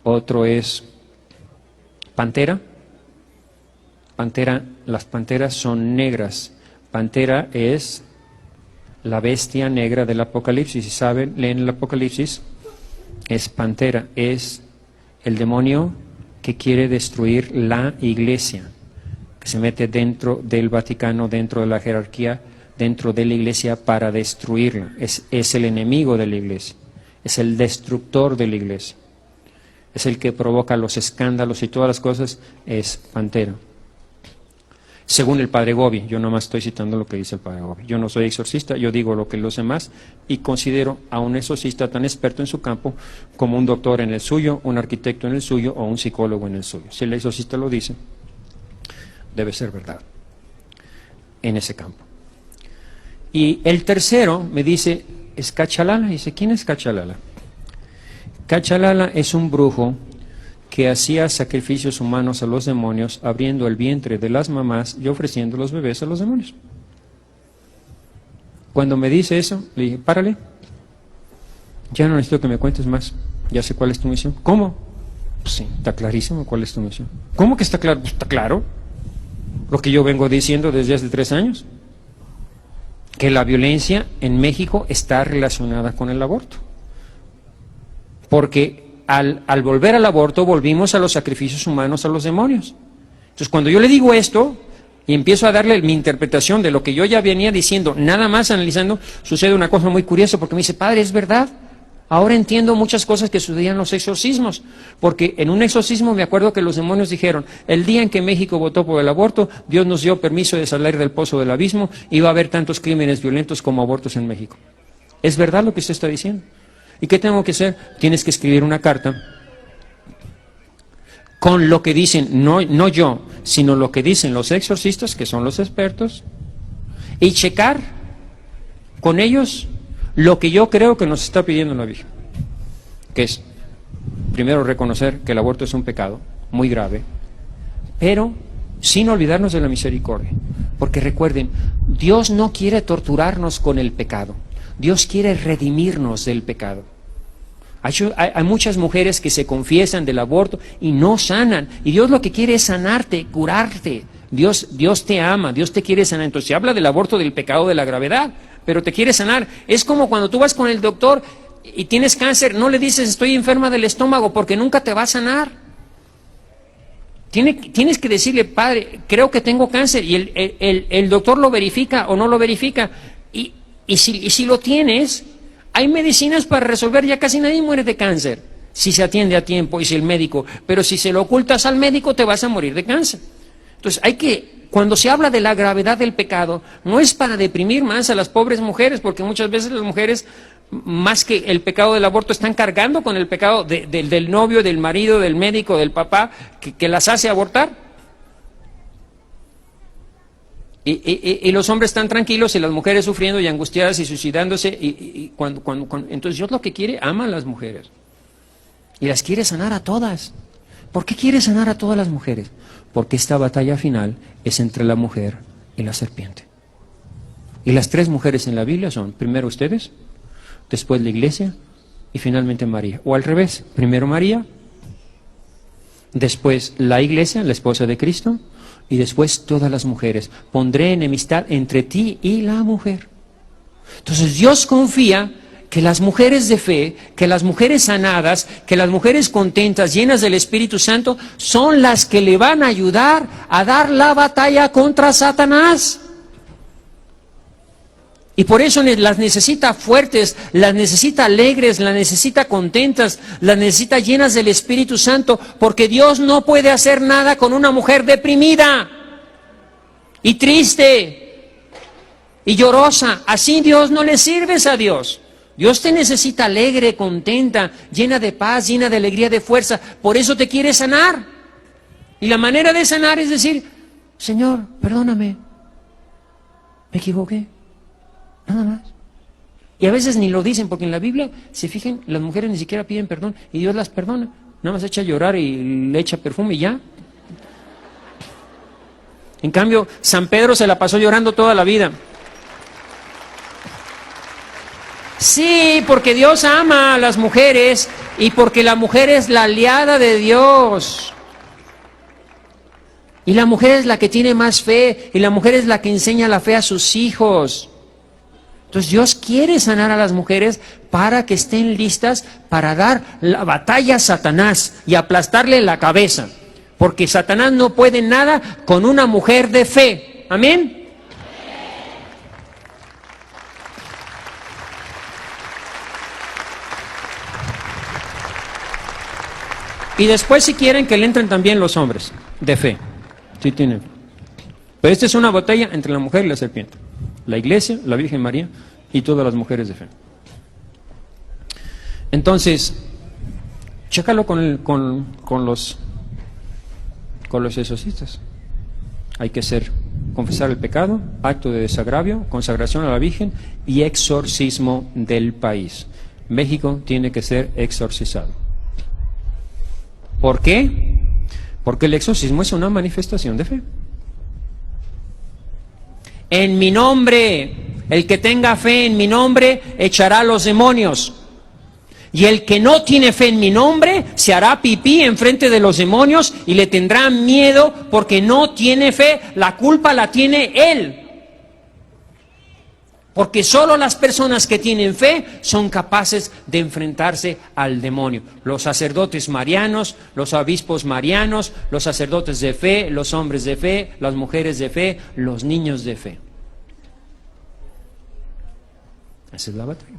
Otro es Pantera. Las panteras son negras. Pantera es la bestia negra del Apocalipsis. Si saben, leen el Apocalipsis, es Pantera, es el demonio que quiere destruir la iglesia, que se mete dentro del Vaticano, dentro de la jerarquía, dentro de la iglesia para destruirla. Es el enemigo de la iglesia, es el destructor de la iglesia. es el que provoca los escándalos y todas las cosas, es pantera. Según el padre Gobi, yo nomás estoy citando lo que dice el padre Gobi. Yo no soy exorcista, yo digo lo que los demás y considero a un exorcista tan experto en su campo como un doctor en el suyo, un arquitecto en el suyo o un psicólogo en el suyo. Si el exorcista lo dice, debe ser verdad en ese campo. Y el tercero me dice, es Cachalala. Dice, ¿quién es Cachalala? Cachalala es un brujo que hacía sacrificios humanos a los demonios, abriendo el vientre de las mamás y ofreciendo los bebés a los demonios. Cuando me dice eso, le dije, párale, ya no necesito que me cuentes más, ya sé cuál es tu misión. ¿Cómo? Pues sí, está clarísimo cuál es tu misión. ¿Cómo que está claro? Pues está claro, lo que yo vengo diciendo desde hace 3 años, que la violencia en México está relacionada con el aborto. Porque al volver al aborto, volvimos a los sacrificios humanos a los demonios. Entonces, cuando yo le digo esto y empiezo a darle mi interpretación de lo que yo ya venía diciendo, nada más analizando, sucede una cosa muy curiosa, porque me dice, padre, es verdad, ahora entiendo muchas cosas que sucedían en los exorcismos, porque en un exorcismo me acuerdo que los demonios dijeron, el día en que México votó por el aborto, Dios nos dio permiso de salir del pozo del abismo, y va a haber tantos crímenes violentos como abortos en México. ¿Es verdad lo que usted está diciendo? ¿Y qué tengo que hacer? Tienes que escribir una carta con lo que dicen, no yo, sino lo que dicen los exorcistas, que son los expertos, y checar con ellos lo que yo creo que nos está pidiendo la Virgen, que es, primero, reconocer que el aborto es un pecado muy grave, pero sin olvidarnos de la misericordia, porque recuerden, Dios no quiere torturarnos con el pecado, Dios quiere redimirnos del pecado. Hay muchas mujeres que se confiesan del aborto y no sanan, y Dios lo que quiere es sanarte, curarte. Dios te ama, Dios te quiere sanar. Entonces se habla del aborto, del pecado, de la gravedad, pero te quiere sanar. Es como cuando tú vas con el doctor y tienes cáncer, no le dices estoy enferma del estómago porque nunca te va a sanar. Tienes que decirle, padre, creo que tengo cáncer, y el doctor lo verifica o no lo verifica, y si lo tienes, hay medicinas para resolver, ya casi nadie muere de cáncer, si se atiende a tiempo y si el médico, pero si se lo ocultas al médico te vas a morir de cáncer. Entonces cuando se habla de la gravedad del pecado, no es para deprimir más a las pobres mujeres, porque muchas veces las mujeres, más que el pecado del aborto, están cargando con el pecado del novio, del marido, del médico, del papá, que las hace abortar. Y los hombres están tranquilos y las mujeres sufriendo y angustiadas y suicidándose. Entonces Dios lo que quiere, ama a las mujeres. Y las quiere sanar a todas. ¿Por qué quiere sanar a todas las mujeres? Porque esta batalla final es entre la mujer y la serpiente. Y las 3 mujeres en la Biblia son, primero ustedes, después la iglesia y finalmente María. O al revés, primero María, después la iglesia, la esposa de Cristo, y después todas las mujeres. Pondré enemistad entre ti y la mujer. Entonces Dios confía que las mujeres de fe, que las mujeres sanadas, que las mujeres contentas, llenas del Espíritu Santo, son las que le van a ayudar a dar la batalla contra Satanás. Y por eso las necesita fuertes, las necesita alegres, las necesita contentas, las necesita llenas del Espíritu Santo, porque Dios no puede hacer nada con una mujer deprimida y triste y llorosa. Así Dios no le sirves a Dios. Dios te necesita alegre, contenta, llena de paz, llena de alegría, de fuerza. Por eso te quiere sanar. Y la manera de sanar es decir, Señor, perdóname, me equivoqué. Nada más. Y a veces ni lo dicen, porque en la Biblia, se fijan, las mujeres ni siquiera piden perdón y Dios las perdona. Nada más echa a llorar y le echa perfume y ya. En cambio, San Pedro se la pasó llorando toda la vida. Sí, porque Dios ama a las mujeres y porque la mujer es la aliada de Dios. Y la mujer es la que tiene más fe y la mujer es la que enseña la fe a sus hijos. Entonces Dios quiere sanar a las mujeres para que estén listas para dar la batalla a Satanás y aplastarle la cabeza. Porque Satanás no puede nada con una mujer de fe. ¿Amén? Y después si quieren que le entren también los hombres de fe, si tienen. Pero esta es una batalla entre la mujer y la serpiente. La iglesia, la Virgen María y todas las mujeres de fe. Entonces, chécalo con los exorcistas. Hay que confesar el pecado, acto de desagravio, consagración a la Virgen y exorcismo del país. México tiene que ser exorcizado. ¿Por qué? Porque el exorcismo es una manifestación de fe. En mi nombre, el que tenga fe en mi nombre echará a los demonios. Y el que no tiene fe en mi nombre se hará pipí enfrente de los demonios y le tendrán miedo porque no tiene fe. La culpa la tiene él. Porque solo las personas que tienen fe son capaces de enfrentarse al demonio. Los sacerdotes marianos, los obispos marianos, los sacerdotes de fe, los hombres de fe, las mujeres de fe, los niños de fe. Esa es la batalla.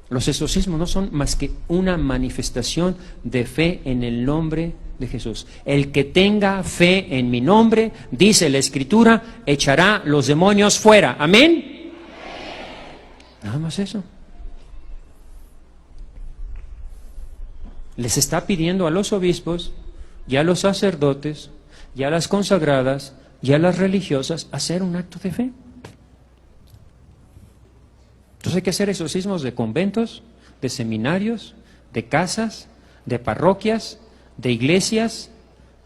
Los exorcismos no son más que una manifestación de fe en el nombre de Jesús. El que tenga fe en mi nombre, dice la Escritura, echará los demonios fuera. ¿Amén? Nada más eso. Les está pidiendo a los obispos y a los sacerdotes y a las consagradas y a las religiosas hacer un acto de fe. Entonces hay que hacer exorcismos de conventos, de seminarios, de casas, de parroquias, de iglesias,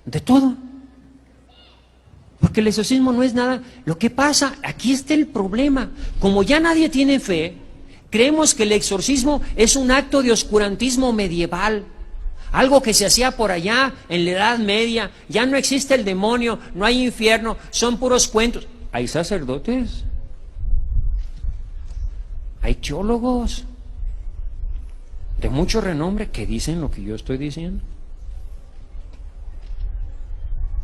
de todo. Porque el exorcismo no es nada. Lo que pasa, aquí está el problema. Como ya nadie tiene fe, creemos que el exorcismo es un acto de oscurantismo medieval. Algo que se hacía por allá en la Edad Media. Ya no existe el demonio, no hay infierno, son puros cuentos. Hay sacerdotes. Hay teólogos de mucho renombre que dicen lo que yo estoy diciendo.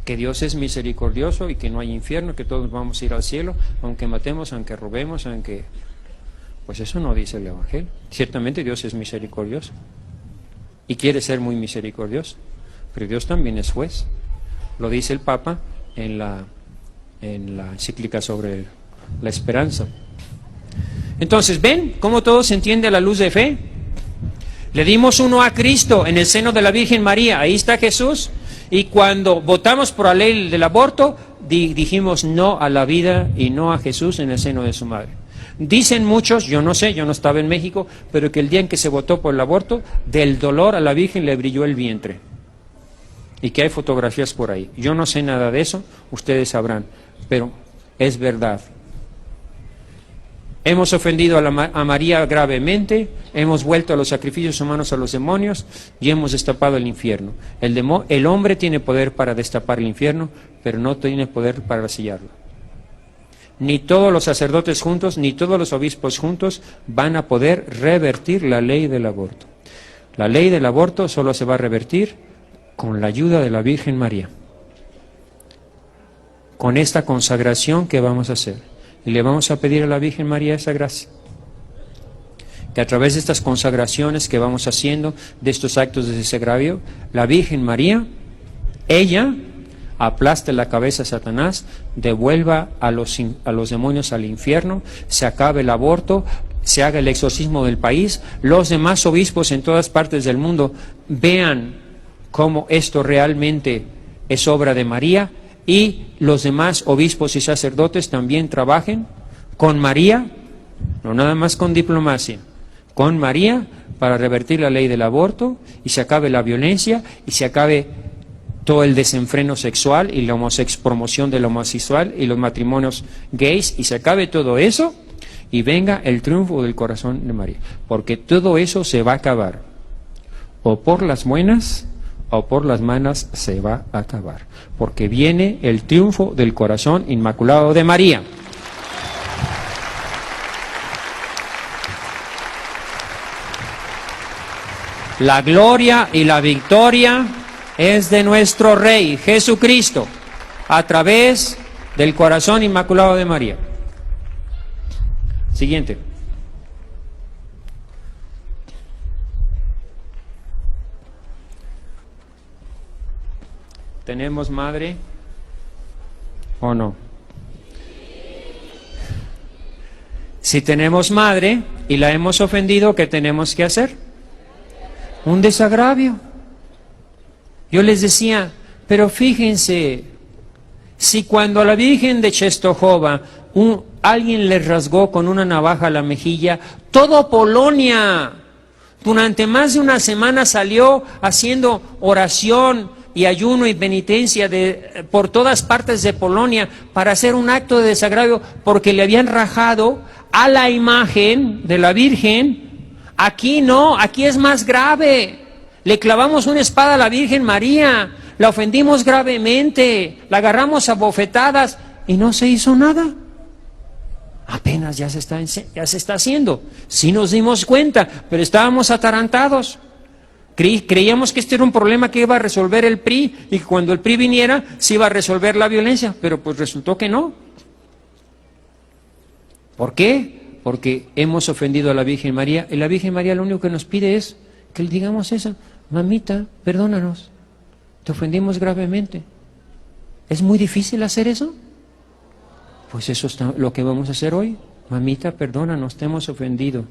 Que Dios es misericordioso y que no hay infierno, que todos vamos a ir al cielo, aunque matemos, aunque robemos, aunque... Pues eso no dice el Evangelio. Ciertamente Dios es misericordioso y quiere ser muy misericordioso, pero Dios también es juez. Lo dice el Papa en la encíclica sobre la esperanza. Entonces, ¿ven cómo todo se entiende a la luz de fe? Le dimos uno a Cristo en el seno de la Virgen María, ahí está Jesús, y cuando votamos por la ley del aborto, dijimos no a la vida y no a Jesús en el seno de su madre. Dicen muchos, yo no sé, yo no estaba en México, pero que el día en que se votó por el aborto, del dolor a la Virgen le brilló el vientre. Y que hay fotografías por ahí. Yo no sé nada de eso, ustedes sabrán, pero es verdad. Hemos ofendido a María gravemente, hemos vuelto a los sacrificios humanos a los demonios y hemos destapado el infierno. El hombre tiene poder para destapar el infierno, pero no tiene poder para sellarlo. Ni todos los sacerdotes juntos, ni todos los obispos juntos van a poder revertir la ley del aborto. La ley del aborto solo se va a revertir con la ayuda de la Virgen María. Con esta consagración que vamos a hacer. Y le vamos a pedir a la Virgen María esa gracia. Que a través de estas consagraciones que vamos haciendo, de estos actos de desagravio, la Virgen María, ella aplaste la cabeza a Satanás, devuelva a los demonios al infierno, se acabe el aborto, se haga el exorcismo del país, los demás obispos en todas partes del mundo vean cómo esto realmente es obra de María, y los demás obispos y sacerdotes también trabajen con María, no nada más con diplomacia, con María para revertir la ley del aborto y se acabe la violencia y se acabe todo el desenfreno sexual y la promoción del homosexual y los matrimonios gays y se acabe todo eso y venga el triunfo del corazón de María, porque todo eso se va a acabar, o por las buenas o por las malas se va a acabar, porque viene el triunfo del corazón inmaculado de María. La gloria y la victoria es de nuestro Rey Jesucristo, a través del corazón inmaculado de María. Siguiente. ¿Tenemos madre o no? Si tenemos madre y la hemos ofendido, ¿qué tenemos que hacer? Un desagravio. Yo les decía, pero fíjense, si cuando a la Virgen de Czestochowa alguien le rasgó con una navaja la mejilla, todo Polonia durante más de una semana salió haciendo oración y ayuno y penitencia por todas partes de Polonia para hacer un acto de desagravio porque le habían rajado a la imagen de la Virgen. Aquí no, aquí es más grave. Le clavamos una espada a la Virgen María, la ofendimos gravemente, la agarramos a bofetadas y no se hizo nada. Apenas ya se está haciendo. Sí nos dimos cuenta, pero estábamos atarantados. Creíamos que este era un problema que iba a resolver el PRI y que cuando el PRI viniera se iba a resolver la violencia, pero pues resultó que no. ¿Por qué? Porque hemos ofendido a la Virgen María y la Virgen María lo único que nos pide es que le digamos eso: mamita, perdónanos, te ofendimos gravemente. ¿Es muy difícil hacer eso? Pues eso es lo que vamos a hacer hoy. Mamita, perdónanos, te hemos ofendido.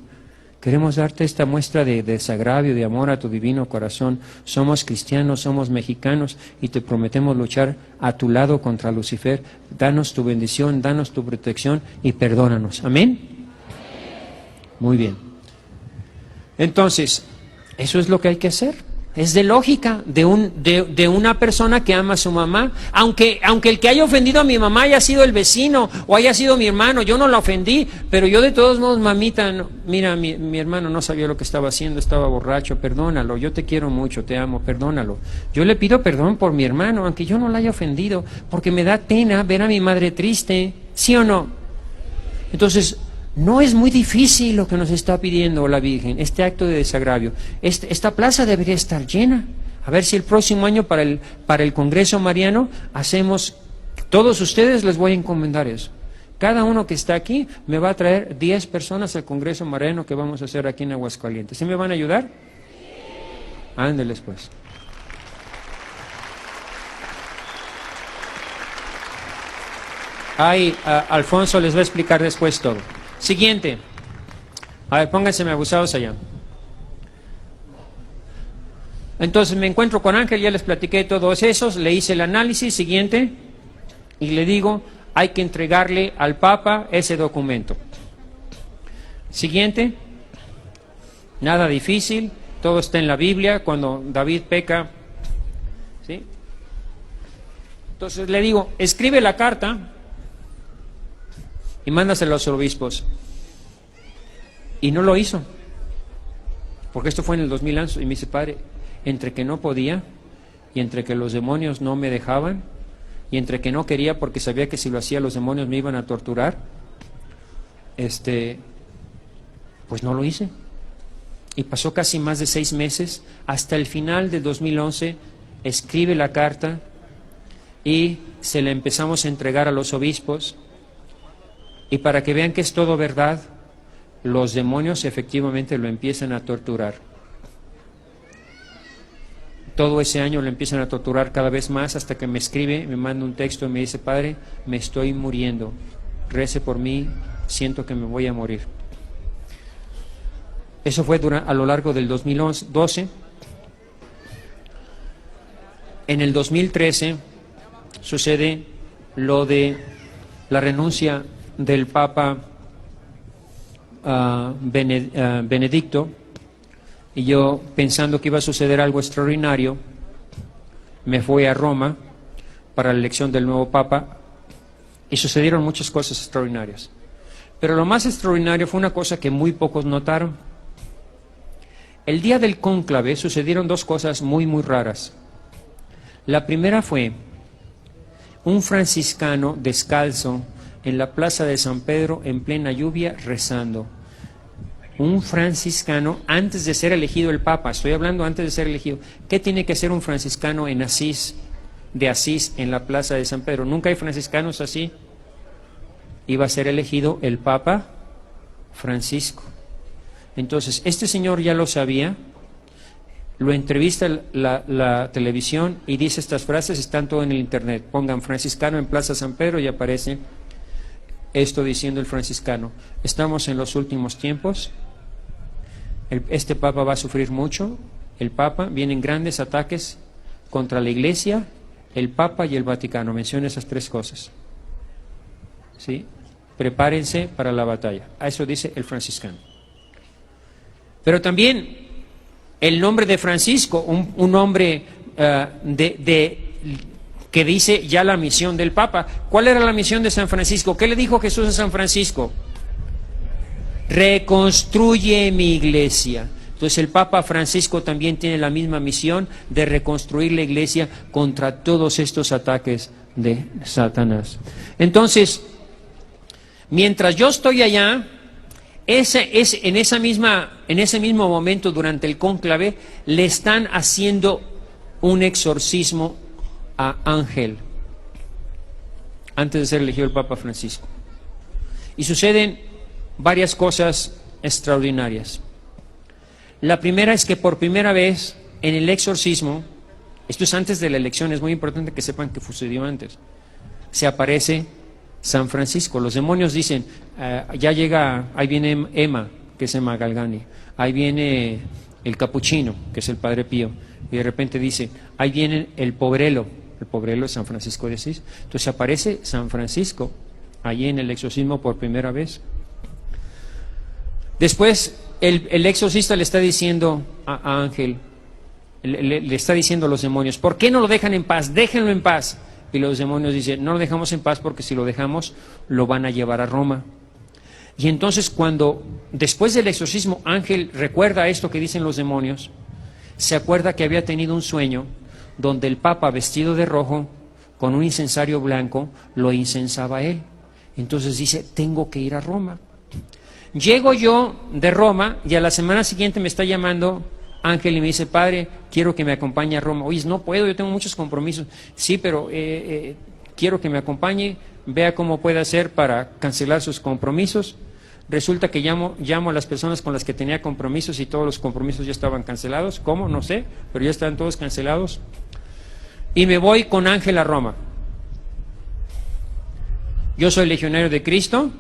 Queremos darte esta muestra de desagravio, de amor a tu divino corazón. Somos cristianos, somos mexicanos y te prometemos luchar a tu lado contra Lucifer. Danos tu bendición, danos tu protección y perdónanos. ¿Amén? Muy bien. Entonces, eso es lo que hay que hacer. Es de lógica de una persona que ama a su mamá. Aunque el que haya ofendido a mi mamá haya sido el vecino o haya sido mi hermano, yo no la ofendí, pero yo de todos modos, mamita, no, mira, mi hermano no sabía lo que estaba haciendo, estaba borracho, perdónalo, yo te quiero mucho, te amo, perdónalo. Yo le pido perdón por mi hermano, aunque yo no la haya ofendido, porque me da pena ver a mi madre triste, ¿sí o no? Entonces, no es muy difícil lo que nos está pidiendo la Virgen, este acto de desagravio. Esta plaza debería estar llena. A ver si el próximo año para el Congreso Mariano hacemos, todos ustedes les voy a encomendar eso. Cada uno que está aquí me va a traer 10 personas al Congreso Mariano que vamos a hacer aquí en Aguascalientes. ¿Sí me van a ayudar? Ándeles pues. Ahí, Alfonso les va a explicar después todo. Siguiente. A ver, pónganse abusados allá. Entonces me encuentro con Ángel, ya les platiqué todos esos, le hice el análisis. Siguiente. Y le digo, hay que entregarle al Papa ese documento. Siguiente. Nada difícil, todo está en la Biblia, cuando David peca. ¿Sí? Entonces le digo, escribe la carta y mándaselo a los obispos. Y no lo hizo, porque esto fue en el 2011, y me dice, padre, entre que no podía, y entre que los demonios no me dejaban, y entre que no quería porque sabía que si lo hacía los demonios me iban a torturar, pues no lo hice. Y pasó casi más de 6 meses, hasta el final de 2011, escribe la carta, y se la empezamos a entregar a los obispos. Y para que vean que es todo verdad, los demonios efectivamente lo empiezan a torturar. Todo ese año lo empiezan a torturar cada vez más hasta que me escribe, me manda un texto y me dice, padre, me estoy muriendo, rece por mí, siento que me voy a morir. Eso fue a lo largo del 2012. En el 2013 sucede lo de la renuncia del Papa Benedicto, y yo, pensando que iba a suceder algo extraordinario, me fui a Roma para la elección del nuevo Papa y sucedieron muchas cosas extraordinarias. Pero lo más extraordinario fue una cosa que muy pocos notaron. El día del cónclave sucedieron 2 cosas muy, muy raras. La primera fue un franciscano descalzo en la plaza de San Pedro en plena lluvia rezando. Un franciscano antes de ser elegido el Papa, estoy hablando antes de ser elegido. ¿Qué tiene que hacer un franciscano en Asís, de Asís, en la plaza de San Pedro? Nunca hay franciscanos así. Iba a ser elegido el Papa Francisco. Entonces, este señor ya lo sabía, lo entrevista la televisión y dice estas frases, están todo en el internet. Pongan franciscano en Plaza San Pedro y aparece esto diciendo el franciscano: estamos en los últimos tiempos, este Papa va a sufrir mucho, el Papa, vienen grandes ataques contra la Iglesia, el Papa y el Vaticano. Menciona esas tres cosas. ¿Sí? Prepárense para la batalla. A eso dice el franciscano. Pero también el nombre de Francisco, un nombre que dice ya la misión del Papa. ¿Cuál era la misión de San Francisco? ¿Qué le dijo Jesús a San Francisco? Reconstruye mi iglesia. Entonces el Papa Francisco también tiene la misma misión de reconstruir la iglesia contra todos estos ataques de Satanás. Entonces, mientras yo estoy allá, en ese mismo momento, durante el cónclave, le están haciendo un exorcismo a Ángel, antes de ser elegido el Papa Francisco. Y suceden varias cosas extraordinarias. La primera es que por primera vez en el exorcismo, esto es antes de la elección, es muy importante que sepan que sucedió antes, se aparece San Francisco. Los demonios dicen, ya llega, ahí viene Emma, que es Emma Galgani, ahí viene el Capuchino, que es el Padre Pío, y de repente dice, ahí viene el Pobrelo es San Francisco de Asís. Entonces aparece San Francisco allí en el exorcismo por primera vez. Después el exorcista le está diciendo a Ángel, le está diciendo a los demonios, ¿por qué no lo dejan en paz? Déjenlo en paz. Y los demonios dicen, no lo dejamos en paz porque si lo dejamos lo van a llevar a Roma. Y entonces cuando después del exorcismo Ángel recuerda esto que dicen los demonios, se acuerda que había tenido un sueño donde el Papa vestido de rojo con un incensario blanco lo incensaba a él. Entonces dice, tengo que ir a Roma. Llego yo de Roma y a la semana siguiente me está llamando Ángel y me dice, padre, quiero que me acompañe a Roma. Oye, no puedo, yo tengo muchos compromisos. Sí, pero quiero que me acompañe, vea cómo puede hacer para cancelar sus compromisos. Resulta que llamo a las personas con las que tenía compromisos y todos los compromisos ya estaban cancelados. ¿Cómo? No sé, pero ya estaban todos cancelados. Y me voy con Ángel a Roma. Yo soy legionario de Cristo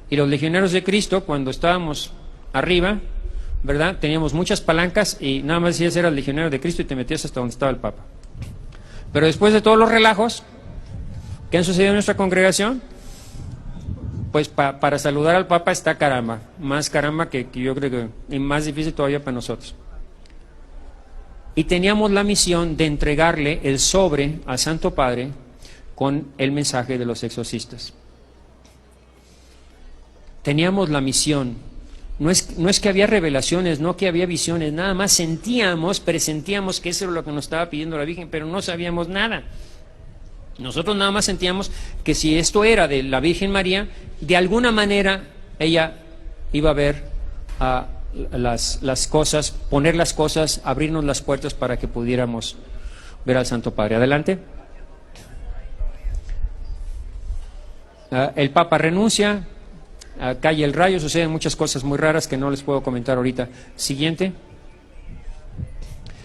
y los legionarios de Cristo, cuando estábamos arriba, ¿verdad? Teníamos muchas palancas y nada más decías eras legionario de Cristo y te metías hasta donde estaba el Papa. Pero después de todos los relajos que han sucedido en nuestra congregación, pues para saludar al Papa está caramba, más caramba que yo creo que y más difícil todavía para nosotros. Y teníamos la misión de entregarle el sobre al Santo Padre con el mensaje de los exorcistas. Teníamos la misión. No es que había revelaciones, no que había visiones, nada más presentíamos que eso era lo que nos estaba pidiendo la Virgen, pero no sabíamos nada. Nosotros nada más sentíamos que si esto era de la Virgen María, de alguna manera ella iba a ver las cosas, poner las cosas, abrirnos las puertas para que pudiéramos ver al Santo Padre. Adelante. El Papa renuncia, cae el rayo, suceden muchas cosas muy raras que no les puedo comentar ahorita. Siguiente.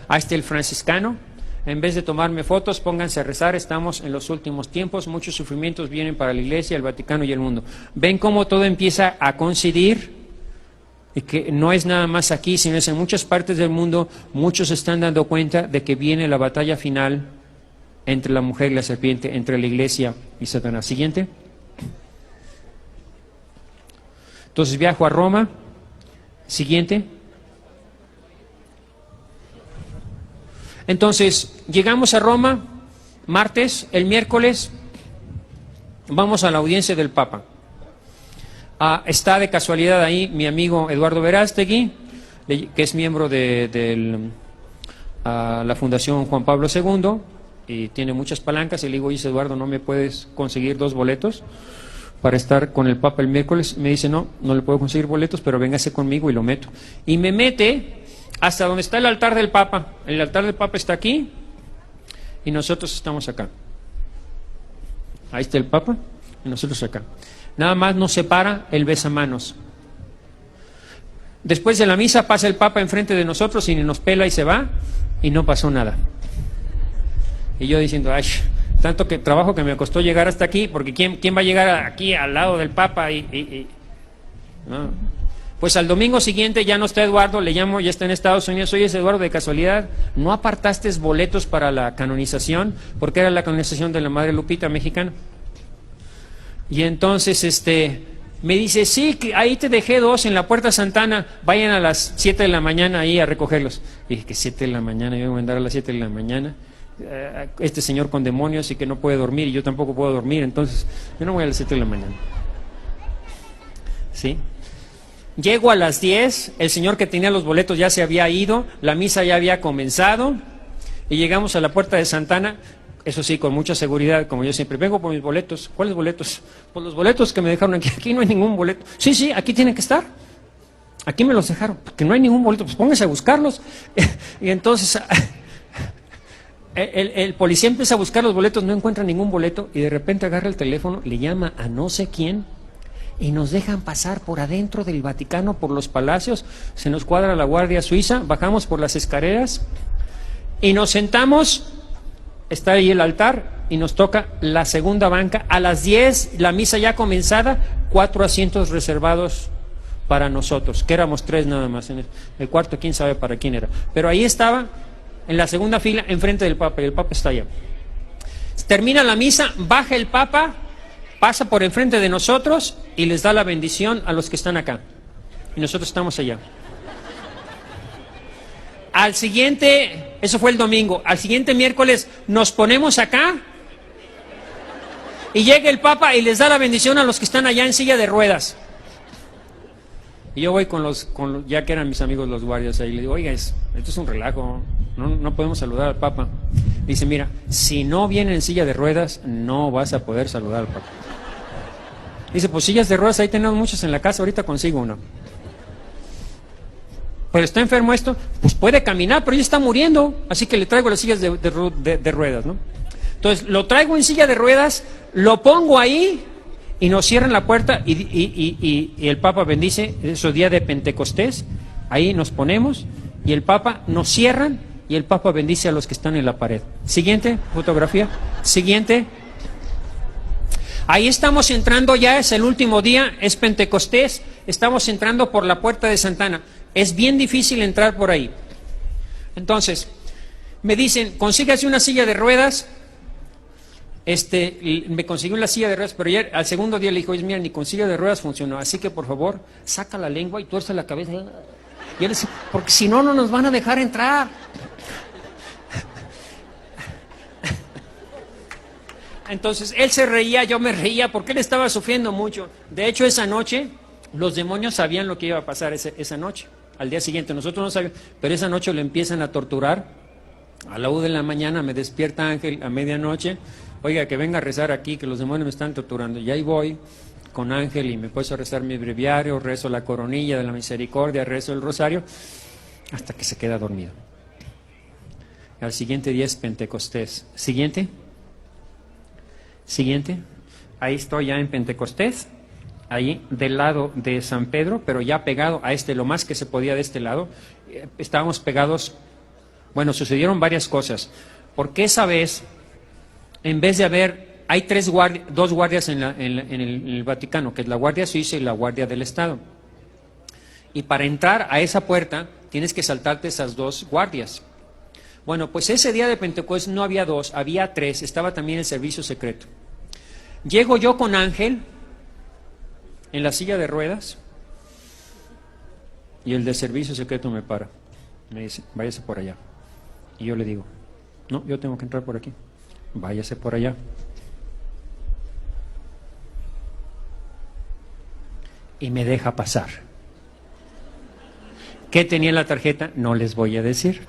Ahí está el franciscano. En vez de tomarme fotos, pónganse a rezar, estamos en los últimos tiempos, muchos sufrimientos vienen para la Iglesia, el Vaticano y el mundo. ¿Ven cómo todo empieza a coincidir? Y que no es nada más aquí, sino es en muchas partes del mundo, muchos se están dando cuenta de que viene la batalla final entre la mujer y la serpiente, entre la Iglesia y Satanás. Siguiente. Entonces viajo a Roma. Siguiente. Entonces, llegamos a Roma, martes, el miércoles, vamos a la audiencia del Papa. Está de casualidad ahí mi amigo Eduardo Verástegui, que es miembro de la Fundación Juan Pablo II, y tiene muchas palancas, y le digo, oye, Eduardo, ¿no me puedes conseguir 2 boletos para estar con el Papa el miércoles? Me dice, no le puedo conseguir boletos, pero véngase conmigo y lo meto. Y me mete hasta donde está el altar del Papa. El altar del Papa está aquí y nosotros estamos acá. Ahí está el Papa y nosotros acá. Nada más nos separa el besamanos. Después de la misa pasa el Papa enfrente de nosotros y nos pela y se va, y no pasó nada. Y yo diciendo, ay, tanto que trabajo que me costó llegar hasta aquí, porque ¿quién va a llegar aquí al lado del Papa? ¿No? Pues al domingo siguiente ya no está Eduardo, le llamo, ya está en Estados Unidos. Oye, Eduardo, de casualidad, ¿no apartaste boletos para la canonización? Porque era la canonización de la Madre Lupita mexicana. Y entonces me dice, sí, que ahí te dejé 2 en la Puerta Santana, vayan a las 7 de la mañana ahí a recogerlos. Y dije, que 7 de la mañana, yo voy a andar a las 7 de la mañana. Este señor con demonios y que no puede dormir, y yo tampoco puedo dormir, entonces yo no voy a las 7 de la mañana. ¿Sí? Llego a las 10, el señor que tenía los boletos ya se había ido, la misa ya había comenzado, y llegamos a la Puerta de Santana. Eso sí, con mucha seguridad, como yo siempre, vengo por mis boletos. ¿Cuáles boletos? Pues los boletos que me dejaron aquí. Aquí no hay ningún boleto. Sí, aquí tienen que estar. Aquí me los dejaron, porque no hay ningún boleto. Pues pónganse a buscarlos. Y entonces el policía empieza a buscar los boletos, no encuentra ningún boleto, y de repente agarra el teléfono, le llama a no sé quién, y nos dejan pasar por adentro del Vaticano, por los palacios. Se nos cuadra la Guardia Suiza, bajamos por las escaleras y nos sentamos. Está ahí el altar y nos toca la segunda banca. A las 10, la misa ya comenzada, 4 asientos reservados para nosotros, que éramos 3 nada más. En el cuarto, quién sabe para quién era. Pero ahí estaba, en la segunda fila, enfrente del Papa, y el Papa está allá. Termina la misa, baja el Papa, pasa por enfrente de nosotros y les da la bendición a los que están acá. Y nosotros estamos allá. Al siguiente, eso fue el domingo, al siguiente miércoles nos ponemos acá y llega el Papa y les da la bendición a los que están allá en silla de ruedas. Y yo voy con los ya que eran mis amigos los guardias ahí, y le digo, oiga, esto es un relajo, no podemos saludar al Papa. Dice, mira, si no viene en silla de ruedas, no vas a poder saludar al Papa. Dice, pues sillas de ruedas ahí tenemos muchas en la casa, ahorita consigo una. Pero está enfermo esto, pues puede caminar, pero ya está muriendo, así que le traigo las sillas de ruedas, ¿no? Entonces lo traigo en silla de ruedas, lo pongo ahí y nos cierran la puerta y el Papa bendice, esos días de Pentecostés, ahí nos ponemos y el Papa nos cierran y el Papa bendice a los que están en la pared. Siguiente fotografía, siguiente. Ahí estamos entrando ya, es el último día, es Pentecostés, estamos entrando por la Puerta de Santana. Es bien difícil entrar por ahí. Entonces, me dicen, consígase una silla de ruedas. Me consiguió una silla de ruedas, pero ya al segundo día le dijo, mira, ni con silla de ruedas funcionó, así que por favor, saca la lengua y tuerce la cabeza. Y él dice, porque si no, no nos van a dejar entrar. Entonces, él se reía, yo me reía, porque él estaba sufriendo mucho. De hecho, esa noche, los demonios sabían lo que iba a pasar esa noche. Al día siguiente, nosotros no sabíamos, pero esa noche lo empiezan a torturar. A la 1 de la mañana me despierta Ángel a medianoche. Oiga, que venga a rezar aquí, que los demonios me están torturando. Y ahí voy con Ángel y me puedo a rezar mi breviario, rezo la coronilla de la misericordia, rezo el rosario, hasta que se queda dormido. Al siguiente día es Pentecostés. Siguiente. Ahí estoy ya en Pentecostés. Ahí del lado de San Pedro, pero ya pegado a lo más que se podía de este lado. Estábamos pegados, bueno, sucedieron varias cosas, porque esa vez, en vez de haber, hay 2 guardias en el Vaticano, que es la Guardia Suiza y la Guardia del Estado. Y para entrar a esa puerta, tienes que saltarte esas 2 guardias. Bueno, pues ese día de Pentecostés no había 2, había 3, estaba también el servicio secreto. Llego yo con Ángel, en la silla de ruedas, y el de servicio secreto me para, me dice, váyase por allá. Y yo le digo, no, yo tengo que entrar por aquí, váyase por allá. Y me deja pasar. ¿Qué tenía en la tarjeta? No les voy a decir.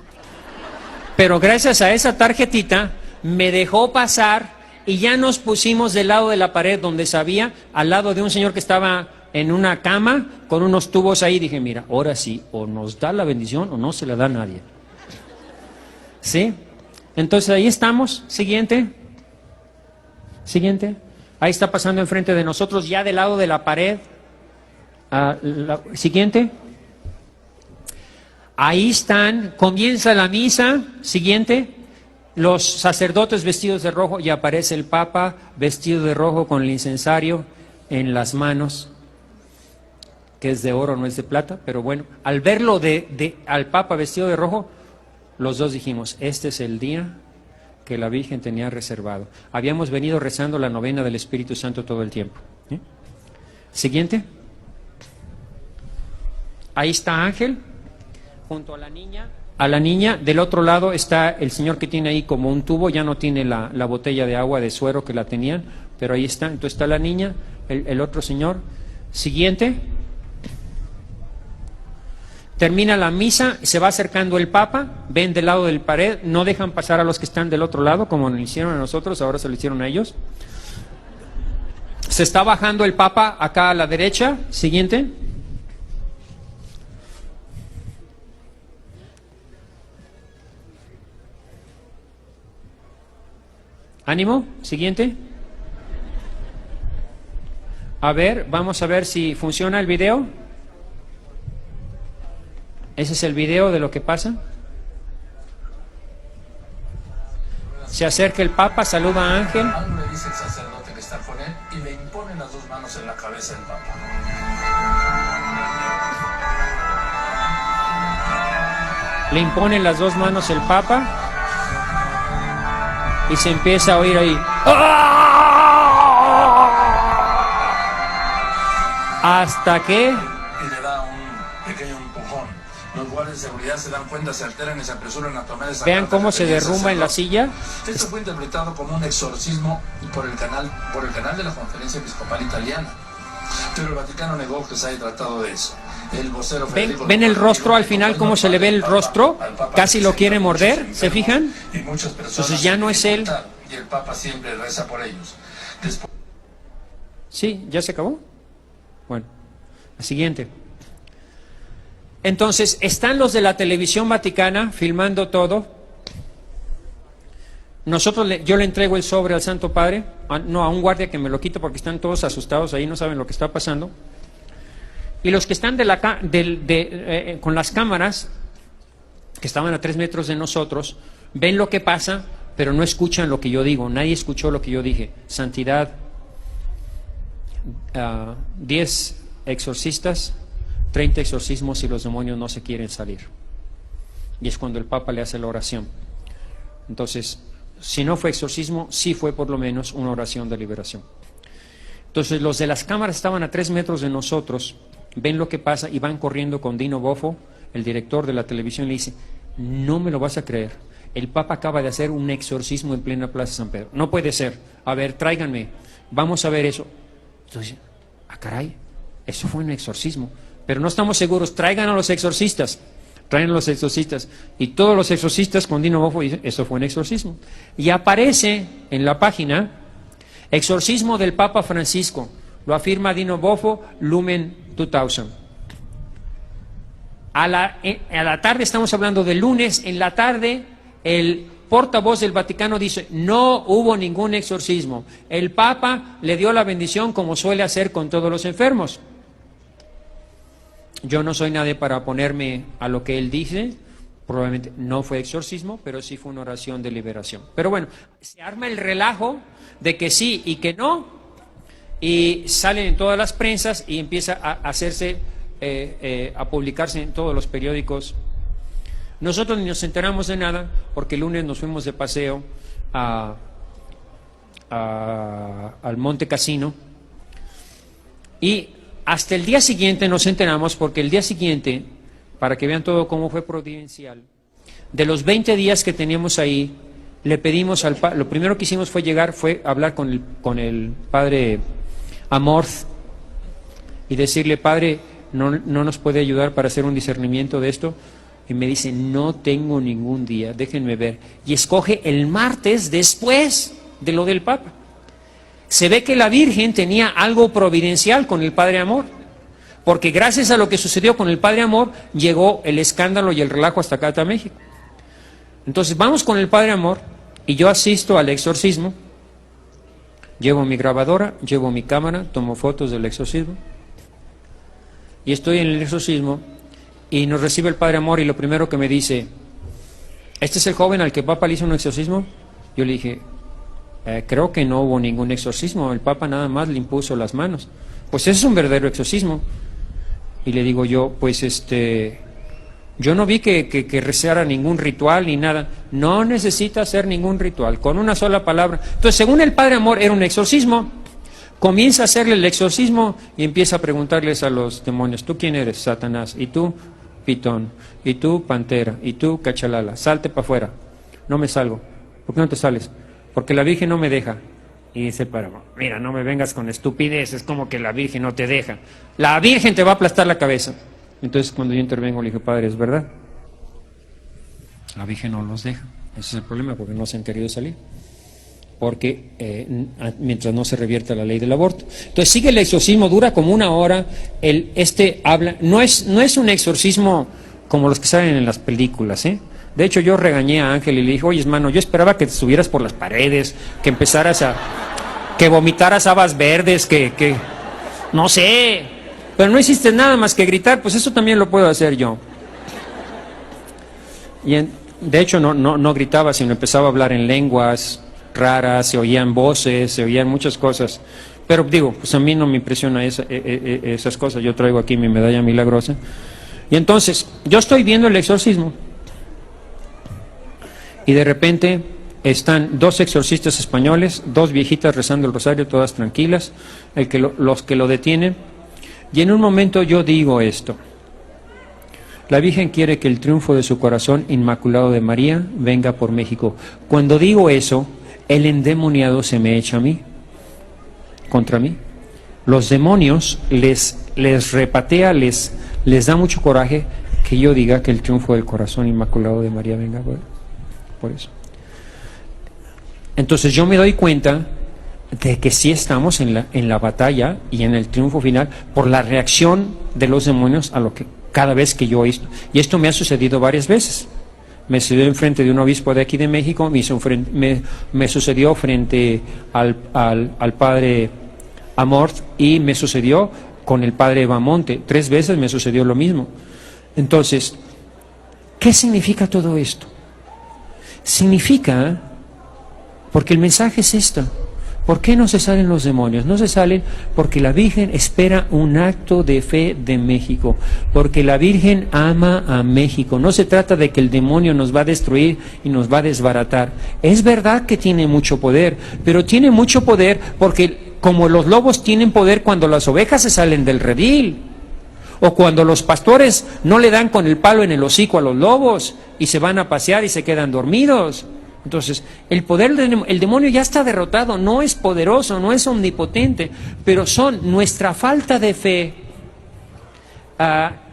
Pero gracias a esa tarjetita me dejó pasar. Y ya nos pusimos del lado de la pared donde sabía, al lado de un señor que estaba en una cama con unos tubos ahí. Dije, mira, ahora sí, o nos da la bendición o no se la da a nadie. ¿Sí? Entonces ahí estamos. Siguiente. Ahí está pasando enfrente de nosotros, ya del lado de la pared. Siguiente. Ahí están, comienza la misa, siguiente, los sacerdotes vestidos de rojo y aparece el Papa vestido de rojo con el incensario en las manos, que es de oro, no es de plata, pero bueno, al verlo al Papa vestido de rojo, los dos dijimos, este es el día que la Virgen tenía reservado. Habíamos venido rezando la novena del Espíritu Santo todo el tiempo. Siguiente. Ahí está Ángel, junto a la niña. A la niña, del otro lado está el señor que tiene ahí como un tubo, ya no tiene la botella de agua de suero que la tenían, pero ahí está. Entonces está la niña, el otro señor. Siguiente. Termina la misa, se va acercando el Papa, ven del lado del pared, no dejan pasar a los que están del otro lado, como nos hicieron a nosotros, ahora se lo hicieron a ellos. Se está bajando el Papa acá a la derecha. Siguiente. Ánimo, siguiente. A ver, vamos a ver si funciona el video. Ese es el video de lo que pasa. Se acerca el Papa, saluda a Ángel. Le dice el sacerdote que está con él y le impone las dos manos en la cabeza del Papa. Le impone las dos manos el Papa y se empieza a oír ahí. Hasta que Y le da un pequeño empujón. Los guardias de seguridad se dan cuenta, se alteran y se apresuran a tomar esa vean carta cómo que se tenía el derrumba en la silla. Esto fue interpretado como un exorcismo por el canal de la Conferencia Episcopal Italiana. Pero el Vaticano negó que se haya tratado de eso. El vocero ¿Ven el rostro al final, cómo se le ve el rostro? Casi lo quiere morder, ¿se fijan? Y muchas personas Entonces ya no es él. Y el Papa siempre reza por ellos. Después... Sí, ¿ya se acabó? Bueno, la siguiente. Entonces, están los de la televisión vaticana filmando todo. Yo le entrego el sobre al Santo Padre, no a un guardia que me lo quita porque están todos asustados ahí, no saben lo que está pasando. Y los que están con las cámaras, que estaban a 3 metros de nosotros, ven lo que pasa, pero no escuchan lo que yo digo. Nadie escuchó lo que yo dije. Santidad, 10 exorcistas, 30 exorcismos y los demonios no se quieren salir. Y es cuando el Papa le hace la oración. Entonces, si no fue exorcismo, sí fue por lo menos una oración de liberación. Entonces, los de las cámaras estaban a 3 metros de nosotros, ven lo que pasa y van corriendo con Dino Boffo, el director de la televisión, y le dice, no me lo vas a creer, el Papa acaba de hacer un exorcismo en plena Plaza San Pedro. No puede ser. A ver, tráiganme, vamos a ver eso. Entonces, caray, eso fue un exorcismo. Pero no estamos seguros, traigan a los exorcistas. Traen a los exorcistas. Y todos los exorcistas con Dino Boffo dicen, eso fue un exorcismo. Y aparece en la página, exorcismo del Papa Francisco. Lo afirma Dino Boffo, Lumen 2000. A la tarde, estamos hablando de lunes, en la tarde, el portavoz del Vaticano dice, no hubo ningún exorcismo. El Papa le dio la bendición como suele hacer con todos los enfermos. Yo no soy nadie para oponerme a lo que él dice, probablemente no fue exorcismo, pero sí fue una oración de liberación. Pero bueno, se arma el relajo de que sí y que no, y salen en todas las prensas y empieza a hacerse, a publicarse en todos los periódicos. Nosotros ni nos enteramos de nada, porque el lunes nos fuimos de paseo al Monte Cassino, y hasta el día siguiente nos enteramos, porque el día siguiente, para que vean todo cómo fue providencial, de los 20 días que teníamos ahí, le pedimos al lo primero que hicimos fue hablar con el padre Amorth y decirle, padre, no nos puede ayudar para hacer un discernimiento de esto. Y me dice, no tengo ningún día, déjenme ver. Y escoge el martes después de lo del Papa. Se ve que la Virgen tenía algo providencial con el Padre Amor, porque gracias a lo que sucedió con el Padre Amor, llegó el escándalo y el relajo hasta acá, hasta México. Entonces vamos con el Padre Amor, y yo asisto al exorcismo, llevo mi grabadora, llevo mi cámara, tomo fotos del exorcismo, y estoy en el exorcismo, y nos recibe el Padre Amor y lo primero que me dice, ¿este es el joven al que el Papa le hizo un exorcismo? Yo le dije, creo que no hubo ningún exorcismo, el Papa nada más le impuso las manos. Pues ese es un verdadero exorcismo. Y le digo yo, pues yo no vi que rezara ningún ritual ni nada. No necesita hacer ningún ritual, con una sola palabra. Entonces, según el Padre Amor, era un exorcismo. Comienza a hacerle el exorcismo y empieza a preguntarles a los demonios, ¿tú quién eres? Satanás. ¿Y tú? Pitón. ¿Y tú? Pantera. ¿Y tú? Cachalala. Salte para afuera. No me salgo. ¿Por qué no te sales? Porque la Virgen no me deja. Y dice, pero mira, no me vengas con estupidez, es como que la Virgen no te deja. La Virgen te va a aplastar la cabeza. Entonces cuando yo intervengo le dije, Padre, es verdad. La Virgen no los deja. Ese es el problema, porque no se han querido salir. Porque mientras no se revierta la ley del aborto. Entonces sigue el exorcismo, dura como 1 hora. Habla, no es un exorcismo como los que salen en las películas, ¿eh? De hecho, yo regañé a Ángel y le dije, oye, hermano, yo esperaba que te subieras por las paredes, que empezaras que vomitaras habas verdes, que no sé, pero no hiciste nada más que gritar, pues eso también lo puedo hacer yo. Y de hecho no gritaba, sino empezaba a hablar en lenguas raras, se oían voces, se oían muchas cosas. Pero digo, pues a mí no me impresiona esas cosas, yo traigo aquí mi medalla milagrosa. Y entonces, yo estoy viendo el exorcismo. Y de repente están 2 exorcistas españoles, 2 viejitas rezando el rosario, todas tranquilas, los que lo detienen. Y en un momento yo digo esto: la Virgen quiere que el triunfo de su corazón inmaculado de María venga por México. Cuando digo eso, el endemoniado se me echa a mí, contra mí. Los demonios les repatea, les da mucho coraje que yo diga que el triunfo del corazón inmaculado de María venga por eso. Entonces yo me doy cuenta de que sí estamos en la batalla y en el triunfo final por la reacción de los demonios a lo que cada vez que yo esto. Y esto me ha sucedido varias veces. Me sucedió en frente de un obispo de aquí de México, me sucedió frente al padre Amort y me sucedió con el padre Evamonte. 3 veces me sucedió lo mismo. Entonces, ¿qué significa todo esto? Significa, porque el mensaje es esto: ¿por qué no se salen los demonios? No se salen porque la Virgen espera un acto de fe de México, porque la Virgen ama a México. No se trata de que el demonio nos va a destruir y nos va a desbaratar. Es verdad que tiene mucho poder, pero tiene mucho poder porque como los lobos tienen poder cuando las ovejas se salen del redil, o cuando los pastores no le dan con el palo en el hocico a los lobos y se van a pasear y se quedan dormidos. Entonces, el poder el demonio ya está derrotado, no es poderoso, no es omnipotente, pero son nuestra falta de fe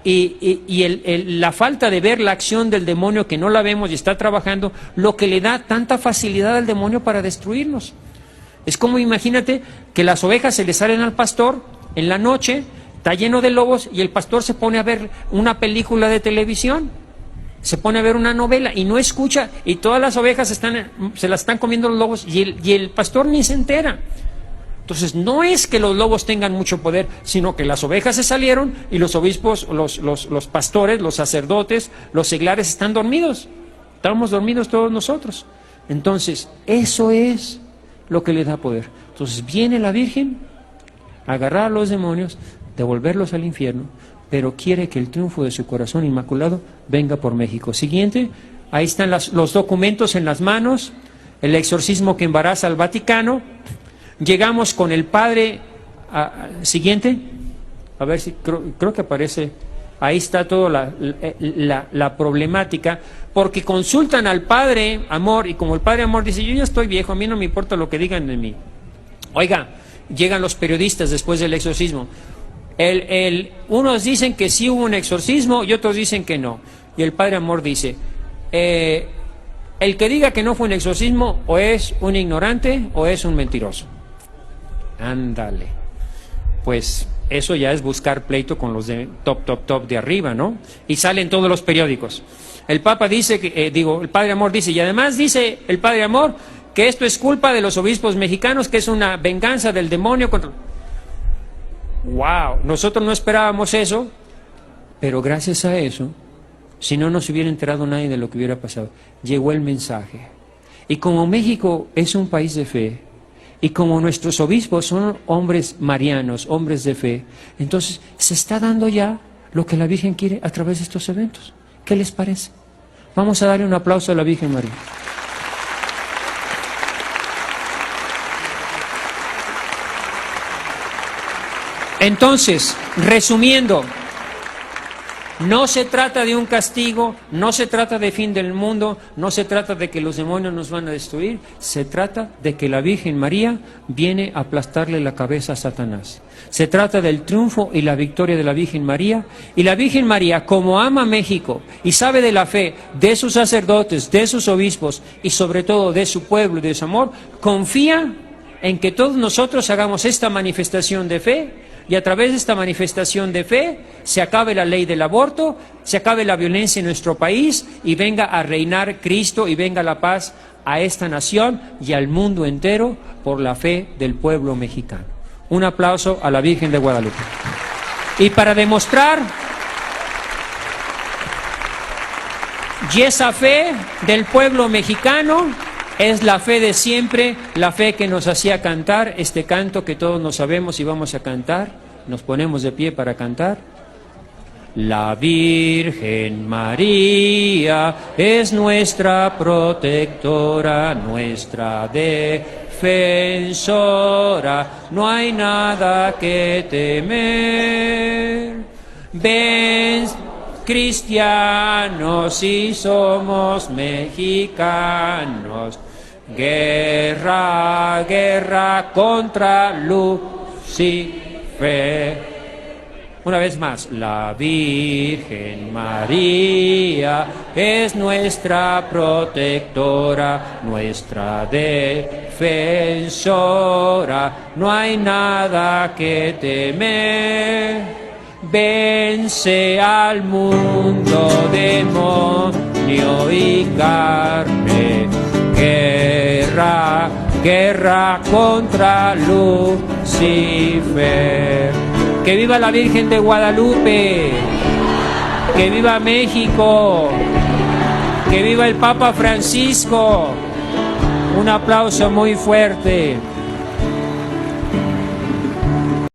la falta de ver la acción del demonio, que no la vemos y está trabajando, lo que le da tanta facilidad al demonio para destruirnos. Es como, imagínate que las ovejas se le salen al pastor en la noche, está lleno de lobos y el pastor se pone a ver una película de televisión, se pone a ver una novela y no escucha, y todas las ovejas se las están comiendo los lobos y el pastor ni se entera. Entonces no es que los lobos tengan mucho poder, sino que las ovejas se salieron y los obispos, los pastores, los sacerdotes, los seglares están dormidos. Estamos dormidos todos nosotros. Entonces eso es lo que le da poder. Entonces viene la Virgen a agarrar a los demonios, devolverlos al infierno, pero quiere que el triunfo de su corazón inmaculado venga por México. Siguiente, ahí están los documentos en las manos, el exorcismo que embaraza al Vaticano. Llegamos con el padre, siguiente, a ver si, creo que aparece, ahí está toda la problemática, porque consultan al padre Amor, y como el padre Amor dice, yo ya estoy viejo, a mí no me importa lo que digan de mí. Oiga, llegan los periodistas después del exorcismo. Unos dicen que sí hubo un exorcismo y otros dicen que no. Y el padre Amor dice, el que diga que no fue un exorcismo o es un ignorante o es un mentiroso. Ándale. Pues eso ya es buscar pleito con los de top de arriba, ¿no? Y salen todos los periódicos. El Papa dice, el padre Amor dice, y además dice el padre Amor que esto es culpa de los obispos mexicanos, que es una venganza del demonio contra... ¡Wow! Nosotros no esperábamos eso, Pero gracias a eso, si no, no se hubiera enterado nadie de lo que hubiera pasado. Llegó el mensaje. Y como México es un país de fe, y como nuestros obispos son hombres marianos, hombres de fe, entonces se está dando ya lo que la Virgen quiere a través de estos eventos. ¿Qué les parece? Vamos a darle un aplauso a la Virgen María. Entonces, resumiendo, no se trata de un castigo, no se trata de fin del mundo, no se trata de que los demonios nos van a destruir, se trata de que la Virgen María viene a aplastarle la cabeza a Satanás. Se trata del triunfo y la victoria de la Virgen María, y la Virgen María, como ama México y sabe de la fe de sus sacerdotes, de sus obispos y sobre todo de su pueblo y de su amor, confía en que todos nosotros hagamos esta manifestación de fe, y a través de esta manifestación de fe se acabe la ley del aborto, se acabe la violencia en nuestro país y venga a reinar Cristo y venga la paz a esta nación y al mundo entero por la fe del pueblo mexicano. Un aplauso a la Virgen de Guadalupe. Y para demostrar y esa fe del pueblo mexicano es la fe de siempre, la fe que nos hacía cantar este canto que todos nos sabemos y vamos a cantar. Nos ponemos de pie para cantar. La Virgen María es nuestra protectora, nuestra defensora, no hay nada que temer. Ven, cristianos, y somos mexicanos. Guerra, guerra contra Lucifer. Una vez más, la Virgen María es nuestra protectora, nuestra defensora, no hay nada que temer. Vence al mundo, demonio y carne. Guerra, guerra contra Lucifer. ¡Que viva la Virgen de Guadalupe! ¡Que viva México! ¡Que viva el Papa Francisco! Un aplauso muy fuerte.